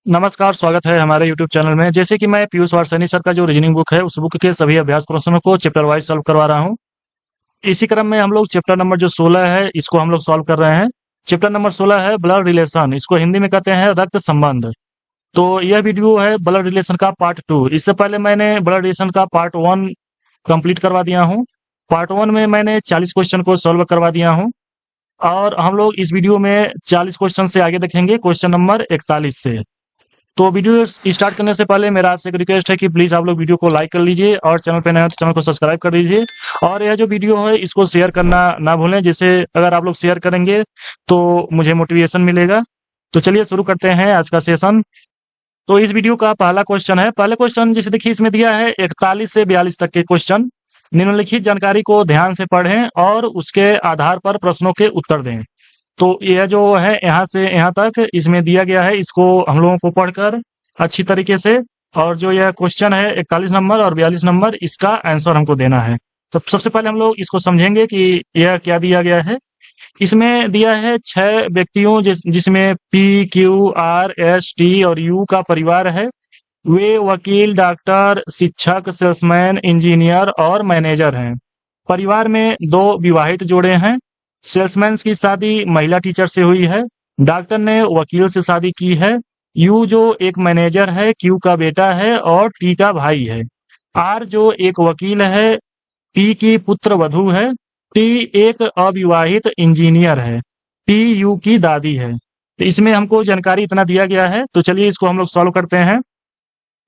नमस्कार, स्वागत है हमारे यूट्यूब चैनल में। जैसे कि मैं पीयूष वारसैनी सर का जो रीजनिंग बुक है, उस बुक के सभी अभ्यास प्रश्नों को चैप्टर वाइज सॉल्व करवा रहा हूँ। इसी क्रम में हम लोग चैप्टर नंबर जो 16 है, इसको हम लोग सॉल्व कर रहे हैं। चैप्टर नंबर 16 है ब्लड रिलेशन, इसको हिंदी में कहते हैं रक्त संबंध। तो यह वीडियो है ब्लड रिलेशन का पार्ट 2। इससे पहले मैंने ब्लड रिलेशन का पार्ट 1 कंप्लीट करवा दिया हूँ। पार्ट 1 में मैंने 40 क्वेश्चन को सॉल्व करवा दिया हूँ और हम लोग इस वीडियो में 40 क्वेश्चन से आगे देखेंगे, क्वेश्चन नंबर 41 से। तो वीडियो स्टार्ट करने से पहले मेरा आपसे एक रिक्वेस्ट है कि प्लीज आप लोग वीडियो को लाइक कर लीजिए और चैनल पे नए हो तो चैनल को सब्सक्राइब कर लीजिए। और यह जो वीडियो है इसको शेयर करना ना भूलें, जिससे अगर आप लोग शेयर करेंगे तो मुझे मोटिवेशन मिलेगा। तो चलिए शुरू करते हैं आज का सेशन। तो इस वीडियो का पहला क्वेश्चन है। पहले क्वेश्चन जैसे देखिए इसमें दिया है 41 से 42 तक के क्वेश्चन। निम्नलिखित जानकारी को ध्यान से पढ़ें और उसके आधार पर प्रश्नों के उत्तर दें। तो यह जो है यहाँ से यहाँ तक इसमें दिया गया है, इसको हम लोगों को पढ़कर अच्छी तरीके से, और जो यह क्वेश्चन है 41 नंबर और 42 नंबर, इसका आंसर हमको देना है। तो सबसे पहले हम लोग इसको समझेंगे कि यह क्या दिया गया है। इसमें दिया है 6 व्यक्तियों जिसमें P Q R S T और यू का परिवार है। वे वकील, डॉक्टर, शिक्षक, सेल्समैन, इंजीनियर और मैनेजर हैं। परिवार में 2 विवाहित जोड़े हैं। सेल्समैन की शादी महिला टीचर से हुई है। डॉक्टर ने वकील से शादी की है। यू जो एक मैनेजर है, क्यू का बेटा है और टी का भाई है। आर जो एक वकील है, पी की पुत्र वधू है। टी एक अविवाहित इंजीनियर है। पी यू की दादी है। तो इसमें हमको जानकारी इतना दिया गया है। तो चलिए इसको हम लोग सॉल्व करते हैं।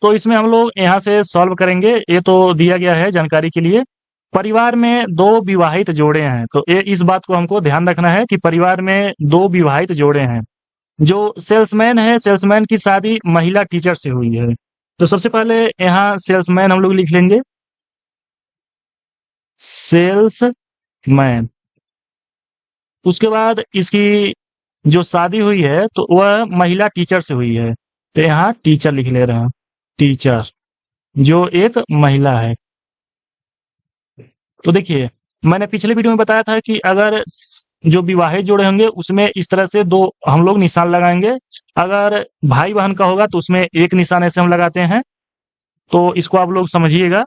तो इसमें हम लोग यहाँ से सॉल्व करेंगे। ये तो दिया गया है जानकारी के लिए। परिवार में 2 विवाहित जोड़े हैं, तो ये इस बात को हमको ध्यान रखना है कि परिवार में 2 विवाहित जोड़े हैं। जो सेल्समैन है, सेल्समैन की शादी महिला टीचर से हुई है। तो सबसे पहले यहाँ सेल्समैन हम लोग लिख लेंगे, सेल्समैन। उसके बाद इसकी जो शादी हुई है तो वह महिला टीचर से हुई है, तो यहाँ टीचर लिख ले रहे हैं, टीचर जो एक महिला है। तो देखिए मैंने पिछले वीडियो में बताया था कि अगर जो विवाहित जोड़े होंगे उसमें इस तरह से 2 हम लोग निशान लगाएंगे। अगर भाई बहन का होगा तो उसमें एक निशान ऐसे हम लगाते हैं। तो इसको आप लोग समझिएगा।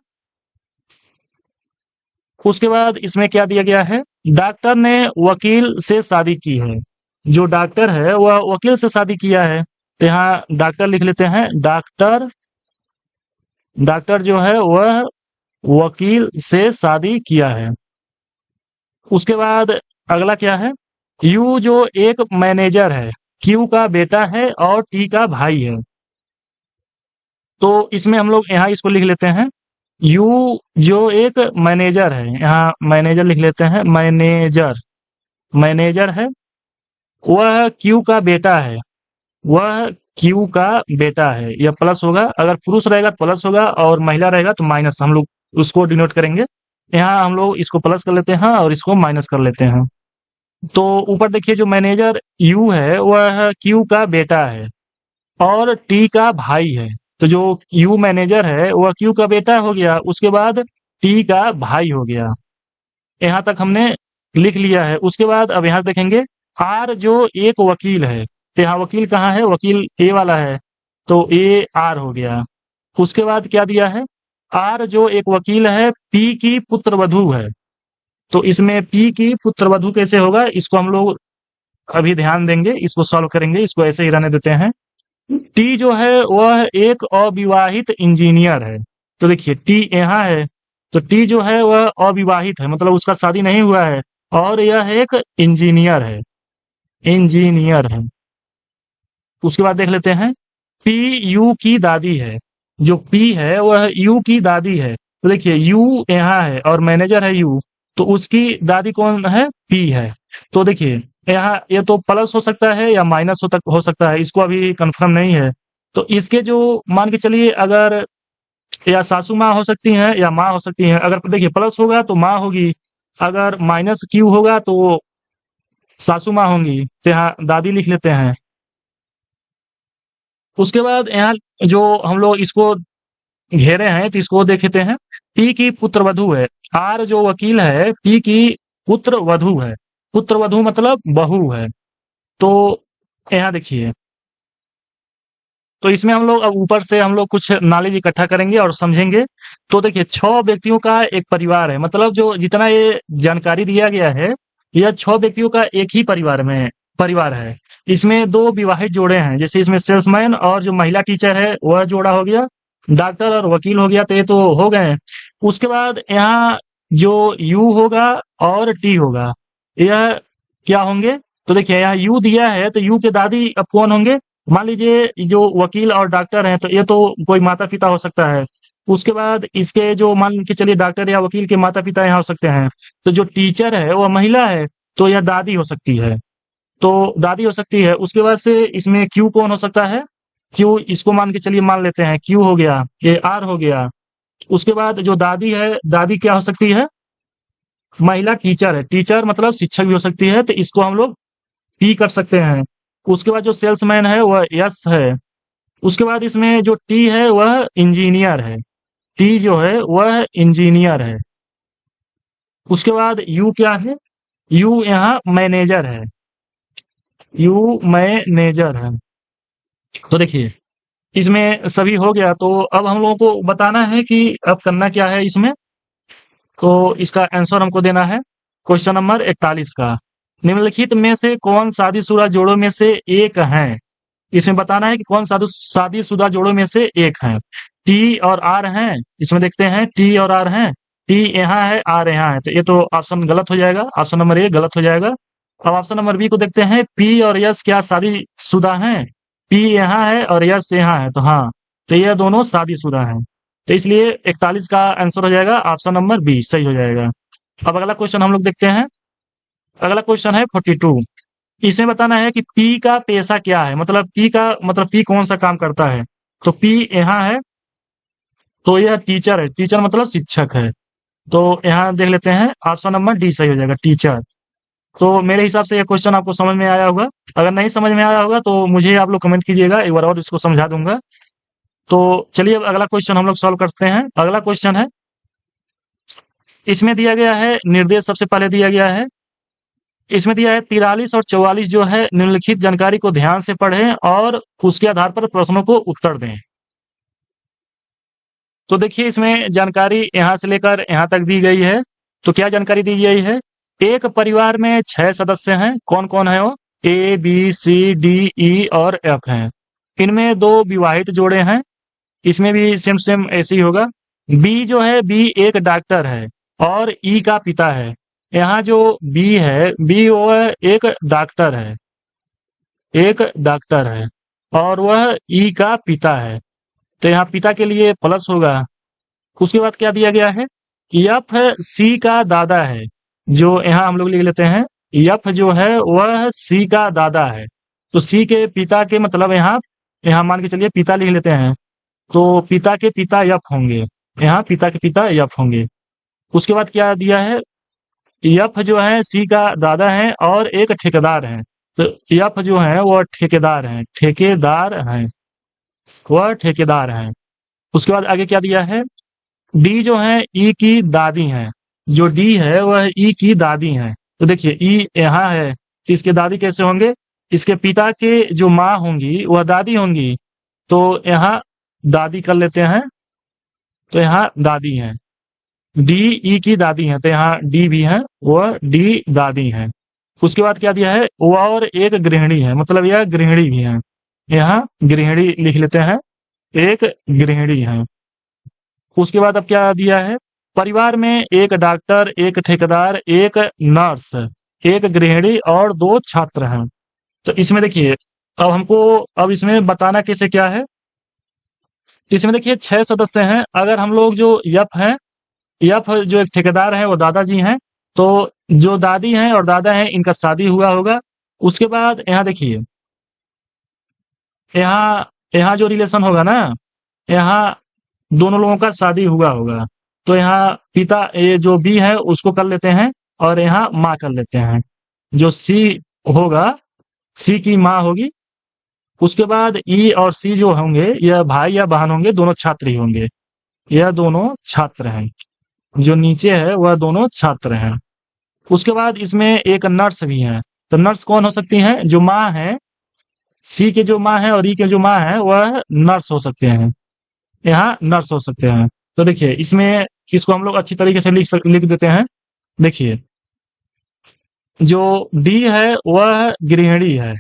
उसके बाद इसमें क्या दिया गया है, डॉक्टर ने वकील से शादी की है। जो डॉक्टर है वह वकील से शादी किया है, तो यहाँ डॉक्टर लिख लेते हैं। डॉक्टर डॉक्टर जो है वह वकील से शादी किया है। उसके बाद अगला क्या है, यू जो एक मैनेजर है, क्यू का बेटा है और टी का भाई है। तो इसमें हम लोग यहाँ इसको लिख लेते हैं, यू जो एक मैनेजर है, यहाँ मैनेजर लिख लेते हैं, मैनेजर मैनेजर है। वह क्यू का बेटा है, वह क्यू का बेटा है। यह प्लस होगा, अगर पुरुष रहेगा तो प्लस होगा और महिला रहेगा तो माइनस, हम लोग उसको डिनोट करेंगे। यहाँ हम लोग इसको प्लस कर लेते हैं और इसको माइनस कर लेते हैं। तो ऊपर देखिए जो मैनेजर यू है वह क्यू का बेटा है और टी का भाई है। तो जो यू मैनेजर है वह क्यू का बेटा हो गया, उसके बाद टी का भाई हो गया। यहाँ तक हमने लिख लिया है। उसके बाद अब यहाँ से देखेंगे, आर जो एक वकील है, तो यहाँ वकील कहाँ है, वकील ए वाला है, तो ए आर हो गया। उसके बाद क्या दिया है, आर जो एक वकील है, पी की पुत्रवधू है। तो इसमें पी की पुत्रवधू कैसे होगा, इसको हम लोग अभी ध्यान देंगे, इसको सॉल्व करेंगे, इसको ऐसे ही रहने देते हैं। टी जो है वह एक अविवाहित इंजीनियर है। तो देखिए टी यहाँ है, तो टी जो है वह अविवाहित है, मतलब उसका शादी नहीं हुआ है, और यह एक इंजीनियर है, इंजीनियर है। उसके बाद देख लेते हैं, पी यू की दादी है। जो पी है वह यू की दादी है। तो देखिए यू यहाँ है और मैनेजर है यू, तो उसकी दादी कौन है, पी है। तो देखिए यहाँ ये तो प्लस हो सकता है या माइनस हो सकता है, इसको अभी कंफर्म नहीं है। तो इसके जो मान के चलिए, अगर या सासू माँ हो सकती हैं या माँ हो सकती हैं। अगर देखिए प्लस होगा तो माँ होगी, अगर माइनस क्यू होगा तो सासू माँ होंगी, तो यहाँ दादी लिख लेते हैं। उसके बाद यहाँ जो हम लोग इसको घेरे हैं तो इसको देखते हैं, पी की पुत्र वधू है। आर जो वकील है, पी की पुत्र वधू है। पुत्र वधू मतलब बहू है। तो यहाँ देखिए, तो इसमें हम लोग अब ऊपर से हम लोग कुछ नॉलेज इकट्ठा करेंगे और समझेंगे। तो देखिए 6 व्यक्तियों का एक परिवार है, मतलब जो जितना ये जानकारी दिया गया है, यह 6 व्यक्तियों का एक ही परिवार है। इसमें 2 विवाहित जोड़े हैं, जैसे इसमें सेल्समैन और जो महिला टीचर है वह जोड़ा हो गया, डॉक्टर और वकील हो गया, तो ये तो हो गए हैं। उसके बाद यहाँ जो यू होगा और टी होगा, यह क्या होंगे? तो देखिए यहाँ यू दिया है, तो यू के दादी अब कौन होंगे? मान लीजिए जो वकील और डॉक्टर हैं, तो ये तो कोई माता पिता हो सकता है। उसके बाद इसके जो मान के चलिए डॉक्टर या वकील के माता पिता यहाँ हो सकते हैं। तो जो टीचर है वह महिला है, तो यह दादी हो सकती है। तो दादी हो सकती है। उसके बाद से इसमें क्यू कौन हो सकता है? क्यू इसको मान के चलिए मान लेते हैं, क्यू हो गया, ये आर हो गया। उसके बाद जो दादी है, दादी क्या हो सकती है? महिला टीचर है, टीचर मतलब शिक्षक भी हो सकती है, तो इसको हम लोग पी कर सकते हैं। उसके बाद जो सेल्समैन है वह यस है। उसके बाद इसमें जो टी है वह इंजीनियर है, टी जो है वह इंजीनियर है। उसके बाद यू क्या है? यू यहाँ मैनेजर है, यू मैनेजर है। तो देखिए इसमें सभी हो गया, तो अब हम लोगों को बताना है कि अब करना क्या है इसमें। तो इसका आंसर हमको देना है क्वेश्चन नंबर 41 का। निम्नलिखित में से कौन शादीशुदा जोड़ों में से एक है? इसमें बताना है कि कौन शादीशुदा जोड़ों में से एक है। टी और आर हैं, इसमें देखते हैं टी और आर हैं, टी यहाँ है, आर यहाँ है, तो ये तो ऑप्शन गलत हो जाएगा, ऑप्शन नंबर ए गलत हो जाएगा। अब ऑप्शन नंबर बी को देखते हैं, पी और यस क्या शादीशुदा हैं? पी यहाँ है और यस यहाँ है, तो हाँ, तो ये दोनों शादीशुदा हैं। तो इसलिए 41 का आंसर हो जाएगा ऑप्शन नंबर बी, सही हो जाएगा। अब अगला क्वेश्चन हम लोग देखते हैं। अगला क्वेश्चन है 42। इसमें बताना है कि पी का पेशा क्या है, मतलब पी कौन सा काम करता है? तो पी यहाँ है, तो यह टीचर है, टीचर मतलब शिक्षक है। तो यहाँ देख लेते हैं, ऑप्शन नंबर डी सही हो जाएगा, टीचर। तो मेरे हिसाब से यह क्वेश्चन आपको समझ में आया होगा। अगर नहीं समझ में आया होगा तो मुझे आप लोग कमेंट कीजिएगा, एक बार और इसको समझा दूंगा। तो चलिए अब अगला क्वेश्चन हम लोग सॉल्व करते हैं। अगला क्वेश्चन है, इसमें दिया गया है निर्देश, सबसे पहले दिया गया है, इसमें दिया है 43 और 44 जो है निम्नलिखित जानकारी को ध्यान से पढ़ें और उसके आधार पर प्रश्नों को उत्तर दें। तो देखिए इसमें जानकारी यहाँ से लेकर यहाँ तक दी गई है। तो क्या जानकारी दी गई है? एक परिवार में 6 सदस्य हैं, कौन कौन है वो? ए बी सी डी ई और एफ हैं। इनमें 2 विवाहित जोड़े हैं, इसमें भी सेम सेम ऐसे ही होगा। बी जो है, बी एक डॉक्टर है और ई का पिता है। यहाँ जो बी है, बी वो एक डॉक्टर है, एक डॉक्टर है और वह ई का पिता है, तो यहाँ पिता के लिए प्लस होगा। उसके बाद क्या दिया गया है? यफ सी का दादा है, जो यहाँ हम लोग लिख लेते हैं, यफ जो है वह सी का दादा है। तो सी के पिता के मतलब यहाँ यहाँ मान के चलिए पिता लिख लेते हैं, तो पिता के पिता यफ होंगे, यहाँ पिता के पिता यफ होंगे। उसके बाद क्या दिया है? यफ जो है सी का दादा है और एक ठेकेदार है, तो यफ जो है वह ठेकेदार हैं, ठेकेदार हैं, वह ठेकेदार हैं। उसके बाद आगे क्या दिया है? डी जो है ई की दादी हैं, जो डी है वह ई की दादी हैं। तो देखिए ई यहाँ है, तो इसके दादी कैसे होंगे? इसके पिता के जो माँ होंगी वह दादी होंगी, तो यहाँ दादी कर लेते हैं, तो यहाँ दादी हैं। डी ई की दादी हैं, तो यहाँ डी भी है, वह डी दादी हैं। उसके बाद क्या दिया है? वह और एक गृहिणी है, मतलब यह गृहिणी भी है, यहाँ गृहिणी लिख लेते हैं, एक गृहिणी है। उसके बाद अब क्या दिया है? परिवार में एक डॉक्टर, एक ठेकेदार, एक नर्स, एक गृहिणी और 2 छात्र हैं। तो इसमें देखिए अब हमको अब इसमें बताना कैसे क्या है। इसमें देखिए 6 सदस्य हैं, अगर हम लोग जो यफ है, यफ जो एक ठेकेदार है वो दादाजी हैं, तो जो दादी हैं और दादा हैं इनका शादी हुआ होगा। उसके बाद यहाँ देखिए, यहाँ यहाँ जो रिलेशन होगा ना, यहाँ दोनों लोगों का शादी हुआ होगा, तो यहाँ पिता ये जो बी है उसको कर लेते हैं और यहाँ माँ कर लेते हैं। जो सी होगा, सी की माँ होगी। उसके बाद ई और सी जो होंगे यह भाई या बहन होंगे, दोनों छात्र ही होंगे, यह दोनों छात्र हैं। जो नीचे है वह दोनों छात्र हैं। उसके बाद इसमें एक नर्स भी है, तो नर्स कौन हो सकती हैं? जो माँ है, सी के जो माँ है और ई के जो माँ है वह नर्स हो सकते हैं, यहाँ नर्स हो सकते हैं। तो देखिए इसमें इसको हम लोग अच्छी तरीके से लिख देते हैं। देखिए जो डी है वह गृहिणी है,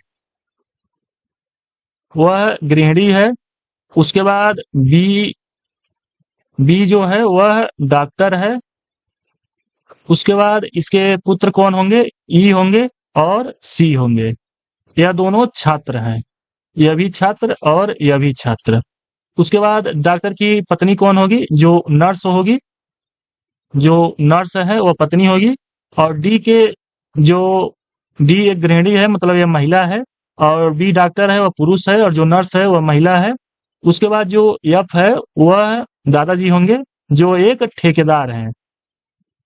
वह गृहिणी है। उसके बाद बी, बी जो है वह डॉक्टर है। उसके बाद इसके पुत्र कौन होंगे, ई होंगे और सी होंगे। यह दोनों छात्र हैं, यह भी छात्र और यह भी छात्र। उसके बाद डॉक्टर की पत्नी कौन होगी, जो नर्स होगी, जो नर्स है वह पत्नी होगी। और डी के जो डी एक गृहिणी है, मतलब यह महिला है, और बी डॉक्टर है वह पुरुष है, और जो नर्स है वह महिला है। उसके बाद जो एफ है वह दादाजी होंगे, जो एक ठेकेदार हैं,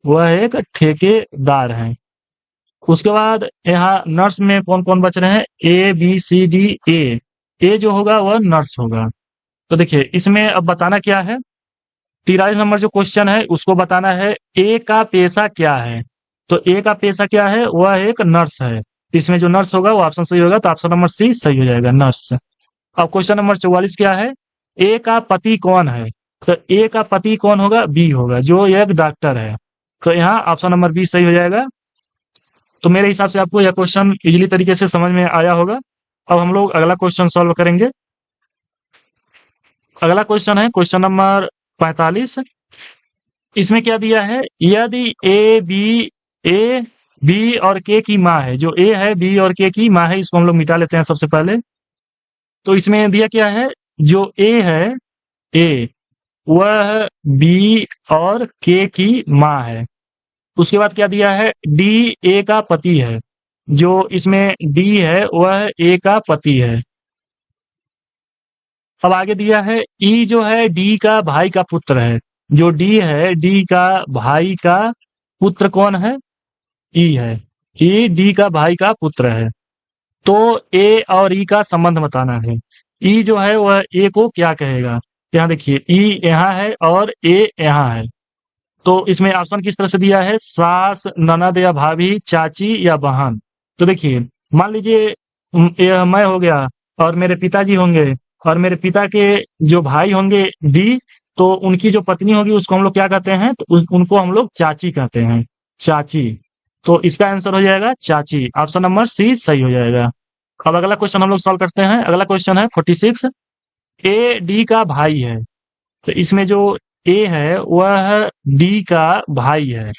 वह एक ठेकेदार हैं। उसके बाद यहाँ नर्स में कौन कौन बच रहे हैं, ए बी सी डी। ए जो होगा वह नर्स होगा। तो देखिए इसमें अब बताना क्या है, 43 नंबर जो क्वेश्चन है उसको बताना है ए का पेशा क्या है। तो ए का पेशा क्या है, वह एक नर्स है। इसमें जो नर्स होगा वो ऑप्शन सही होगा, तो ऑप्शन नंबर सी सही हो जाएगा, नर्स। अब क्वेश्चन नंबर 44 क्या है, ए का पति कौन है। तो ए का पति कौन होगा, बी होगा, जो एक डॉक्टर है। तो यहाँ ऑप्शन नंबर बी सही हो जाएगा। तो मेरे हिसाब से आपको यह क्वेश्चन इजीली तरीके से समझ में आया होगा। अब हम लोग अगला क्वेश्चन सॉल्व करेंगे। अगला क्वेश्चन है क्वेश्चन नंबर 45। इसमें क्या दिया है, यदि ए बी और के की माँ है, जो ए है बी और के की माँ है, इसको हम लोग मिटा लेते हैं सबसे पहले। तो इसमें दिया क्या है, जो ए है, ए वह बी और के की माँ है। उसके बाद क्या दिया है, डी ए का पति है, जो इसमें डी है वह ए का पति है। अब आगे दिया है ई जो है डी का भाई का पुत्र है, जो डी है डी का भाई का पुत्र कौन है, ई है, ई डी का भाई का पुत्र है। तो ए और ई का संबंध बताना है। ई जो है वह ए को क्या कहेगा, यहाँ देखिए ई यहाँ है और ए यहाँ है। तो इसमें ऑप्शन किस तरह से दिया है, सास, ननद या भाभी, चाची या बहन। तो देखिए मान लीजिए यह मैं हो गया और मेरे पिताजी होंगे, और मेरे पिता के जो भाई होंगे डी, तो उनकी जो पत्नी होगी उसको हम लोग क्या कहते हैं, तो उनको हम लोग चाची कहते हैं, चाची। तो इसका आंसर हो जाएगा चाची, ऑप्शन नंबर सी सही हो जाएगा। अब अगला क्वेश्चन हम लोग सॉल्व करते हैं। अगला क्वेश्चन है 46। ए डी का भाई है, तो इसमें जो ए है वह डी का भाई है।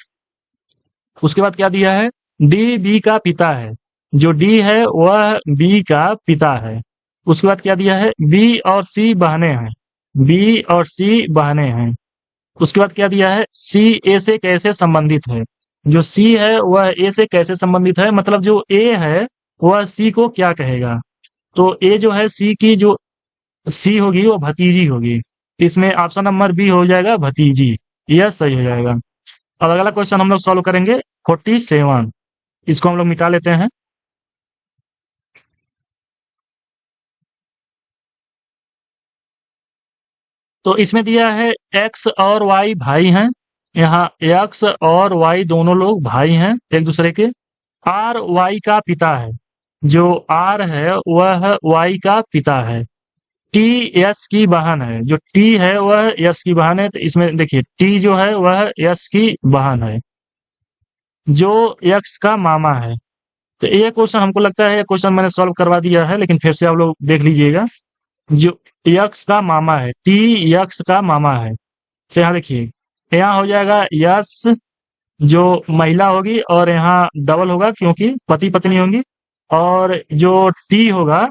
उसके बाद क्या दिया है, डी बी का पिता है, जो डी है वह बी का पिता है। उसके बाद क्या दिया है, बी और सी बहने हैं, बी और सी बहने हैं। उसके बाद क्या दिया है, सी ए से कैसे संबंधित है, जो सी है वह ए से कैसे संबंधित है, मतलब जो ए है वह सी को क्या कहेगा। तो ए जो है सी की जो सी होगी वो भतीजी होगी। इसमें ऑप्शन नंबर बी हो जाएगा भतीजी, यह सही हो जाएगा। अब अगला क्वेश्चन हम लोग सॉल्व करेंगे 47। इसको हम लोग मिटा लेते हैं। तो इसमें दिया है एक्स और वाई भाई हैं, यहाँ एक्स और वाई दोनों लोग भाई हैं एक दूसरे के। आर वाई का पिता है, जो आर है वह वाई का पिता है। टी यस की बहन है, जो टी है वह यस की बहन है। तो इसमें देखिए टी जो है वह यस की बहन है, जो यक्स का मामा है। तो ये क्वेश्चन हमको लगता है ये क्वेश्चन मैंने सॉल्व करवा दिया है, लेकिन फिर से आप लोग देख लीजिएगा। जो यक्स का मामा है, टी यक्स का मामा है। तो यहाँ देखिए यहाँ हो जाएगा यस, जो महिला होगी, और यहाँ डबल होगा क्योंकि पति पत्नी होंगी। और जो टी होगा,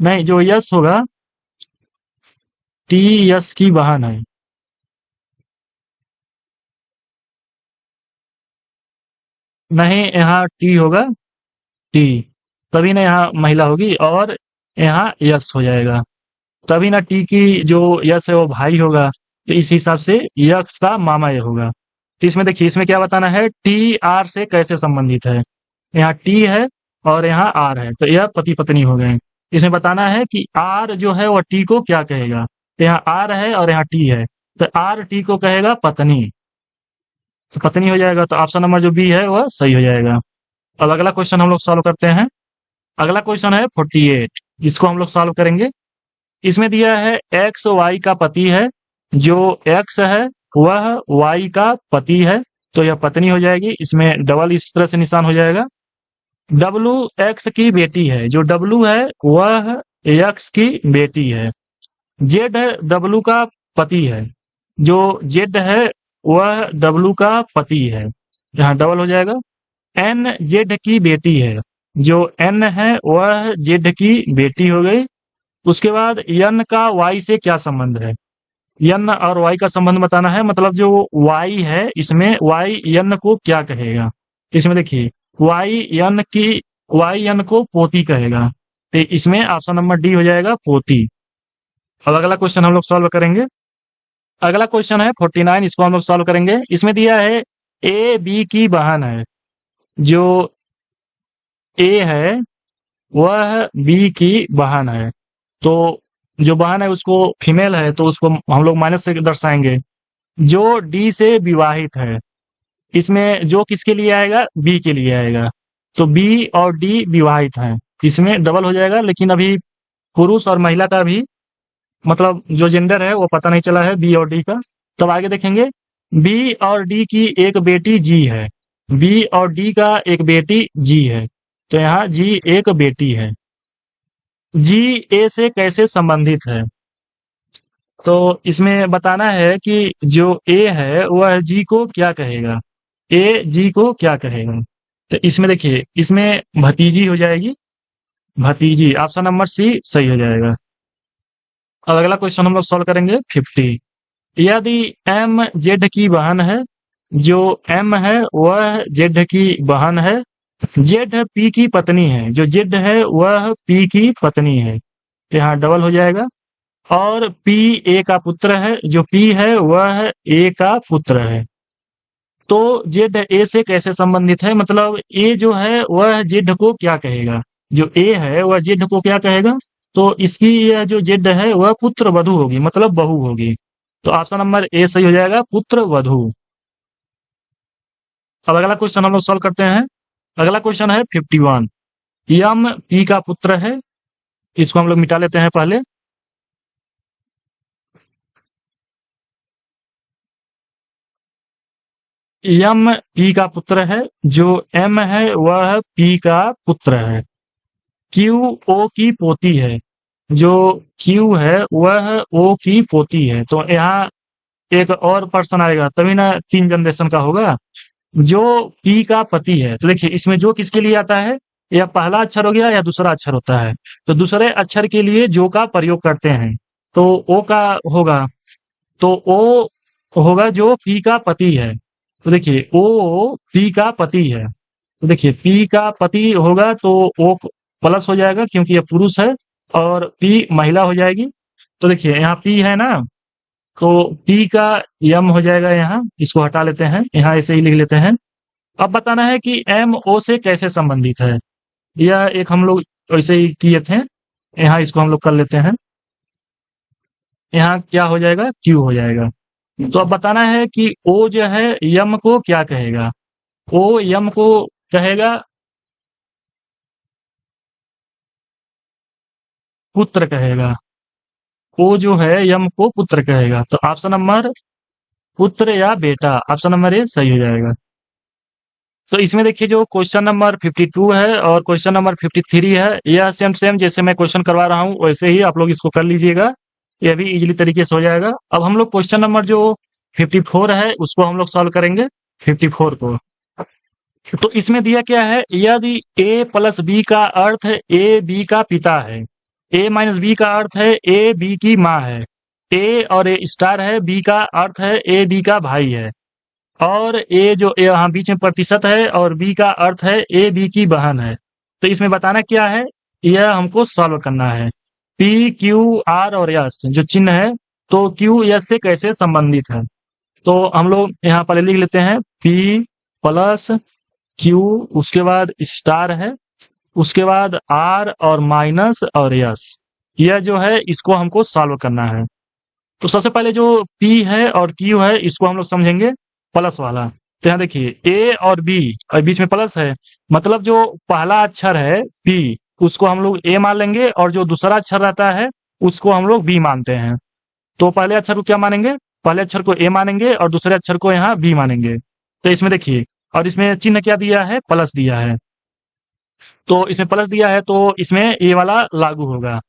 नहीं जो यस होगा, टी यस की बहन है। नहीं यहाँ टी होगा, टी, तभी ना यहाँ महिला होगी, और यहाँ यस हो जाएगा, तभी ना टी की जो यस है वो भाई होगा। तो इस हिसाब से यक्स का मामा ये होगा। तो इसमें देखिए इसमें क्या बताना है, टी आर से कैसे संबंधित है। यहाँ टी है और यहाँ आर है, तो यह पति पत्नी हो गए। इसमें बताना है कि आर जो है वह टी को क्या कहेगा। तो यहाँ आर है और यहाँ टी है, तो आर टी को कहेगा पत्नी, तो पत्नी हो जाएगा। तो ऑप्शन नंबर जो बी है वह सही हो जाएगा। अब अगला क्वेश्चन हम लोग सॉल्व करते हैं। अगला क्वेश्चन है 48। इसको हम लोग सॉल्व करेंगे। इसमें दिया है एक्स वाई का पति है, जो एक्स है वह वाई का पति है, तो यह पत्नी हो जाएगी। इसमें डबल इस तरह से निशान हो जाएगा। डब्लू एक्स की बेटी है, जो डब्लू है वह एक्स की बेटी है। जेड डब्लू का पति है, जो जेड है वह डब्लू का पति है, यहाँ डबल हो जाएगा। एन जेड की बेटी है, जो एन है वह जेड की बेटी हो गई। उसके बाद यन का वाई से क्या संबंध है, यन और वाई का संबंध बताना है। मतलब जो वाई है इसमें वाई यन को क्या कहेगा, इसमें देखिए वाई यन को पोती कहेगा, तो इसमें ऑप्शन नंबर डी हो जाएगा पोती। अब अगला क्वेश्चन हम लोग सॉल्व करेंगे। अगला क्वेश्चन है 49, इसको हम लोग सॉल्व करेंगे। इसमें दिया है ए बी की बहन है, जो ए है वह बी की बहन है, तो जो बहन है उसको फीमेल है तो उसको हम लोग माइनस से दर्शाएंगे। जो डी से विवाहित है, इसमें जो किसके लिए आएगा, बी के लिए आएगा, तो बी और डी विवाहित हैं, इसमें डबल हो जाएगा। लेकिन अभी पुरुष और महिला का भी मतलब जो जेंडर है वो पता नहीं चला है बी और डी का। तब आगे देखेंगे, बी और डी की एक बेटी जी है, बी और डी का एक बेटी जी है, तो यहाँ जी एक बेटी है। जी ए से कैसे संबंधित है, तो इसमें बताना है कि जो ए है वह जी को क्या कहेगा, ए जी को क्या कहेगा। तो इसमें देखिए इसमें भतीजी हो जाएगी, भतीजी, ऑप्शन नंबर सी सही हो जाएगा। अब अगला क्वेश्चन हम लोग सॉल्व करेंगे 50। यदि एम जेड की बहन है, जो एम है वह जेड की बहन है, जेड पी की पत्नी है, जो जेड है वह पी की पत्नी है, यहाँ डबल हो जाएगा। और पी ए का पुत्र है, जो पी है वह ए का पुत्र है, तो जेड ए से कैसे संबंधित है, मतलब ए जो है वह जेड को क्या कहेगा, जो ए है वह जेड को क्या कहेगा, तो इसकी यह जो जेड है वह पुत्र वधु होगी, मतलब बहू होगी, तो ऑप्शन नंबर ए सही हो जाएगा, पुत्र वधु। अब अगला क्वेश्चन हम लोग सॉल्व करते हैं। अगला क्वेश्चन है 51। यम पी का पुत्र है, इसको हम लोग मिटा लेते हैं पहले। यम पी का पुत्र है, जो एम है वह पी का पुत्र है। क्यू ओ की पोती है, जो क्यू है वह ओ की पोती है, तो यहाँ एक और पर्सन आएगा तभी ना 3 जनरेशन का होगा। जो पी का पति है, तो देखिए इसमें जो किसके लिए आता है, या पहला अक्षर हो गया या दूसरा अक्षर होता है, तो दूसरे अक्षर के लिए जो का प्रयोग करते हैं, तो ओ का होगा, तो ओ होगा जो पी का पति है, तो देखिए ओ पी का पति है, तो देखिए पी का पति होगा तो ओ प्लस हो जाएगा क्योंकि ये पुरुष है, और पी महिला हो जाएगी, तो देखिए यहाँ पी है ना, तो पी का यम हो जाएगा, यहाँ इसको हटा लेते हैं, यहाँ ऐसे ही लिख लेते हैं। अब बताना है कि एम ओ से कैसे संबंधित है, यह एक हम लोग ऐसे ही किए थे, यहाँ इसको हम लोग कर लेते हैं, यहाँ क्या हो जाएगा, क्यू हो जाएगा। तो अब बताना है कि ओ जो है यम को क्या कहेगा, ओ यम को कहेगा पुत्र कहेगा, ओ जो है यम को पुत्र कहेगा, तो ऑप्शन नंबर पुत्र या बेटा, ऑप्शन नंबर ए सही हो जाएगा। तो इसमें देखिए जो क्वेश्चन नंबर 52 है और क्वेश्चन नंबर 53 है, यह सेम जैसे मैं क्वेश्चन करवा रहा हूँ वैसे ही आप लोग इसको कर लीजिएगा, यह भी इजीली तरीके से हो जाएगा। अब हम लोग क्वेश्चन नंबर जो 54 है उसको हम लोग सॉल्व करेंगे, 54 को। तो इसमें दिया क्या है, यदि ए प्लस बी का अर्थ ए बी का पिता है, ए माइनस बी का अर्थ है ए बी की माँ है, ए और ए स्टार है, बी का अर्थ है ए बी का भाई है, और ए जो यहाँ बीच में प्रतिशत है और बी का अर्थ है ए बी की बहन है, तो इसमें बताना क्या है, यह हमको सॉल्व करना है। पी क्यू आर और एस जो चिन्ह है, तो क्यू एस से कैसे संबंधित है, तो हम लोग यहाँ पर लिख लेते हैं पी प्लस क्यू, उसके बाद स्टार है, उसके बाद आर और माइनस और एस, यह जो है इसको हमको सॉल्व करना है। तो सबसे पहले जो पी है और क्यू है इसको हम लोग समझेंगे प्लस वाला, तो यहाँ देखिए ए और बी और बीच में प्लस है, मतलब जो पहला अक्षर है पी उसको हम लोग ए मान लेंगे और जो दूसरा अक्षर रहता है उसको हम लोग बी मानते हैं। तो पहले अक्षर को क्या मानेंगे, पहले अक्षर को ए मानेंगे और दूसरे अक्षर को यहाँ बी मानेंगे। तो इसमें देखिए, और इसमें चिन्ह क्या दिया है, प्लस दिया है। तो इसमें प्लस दिया है तो इसमें ए वाला लागू होगा।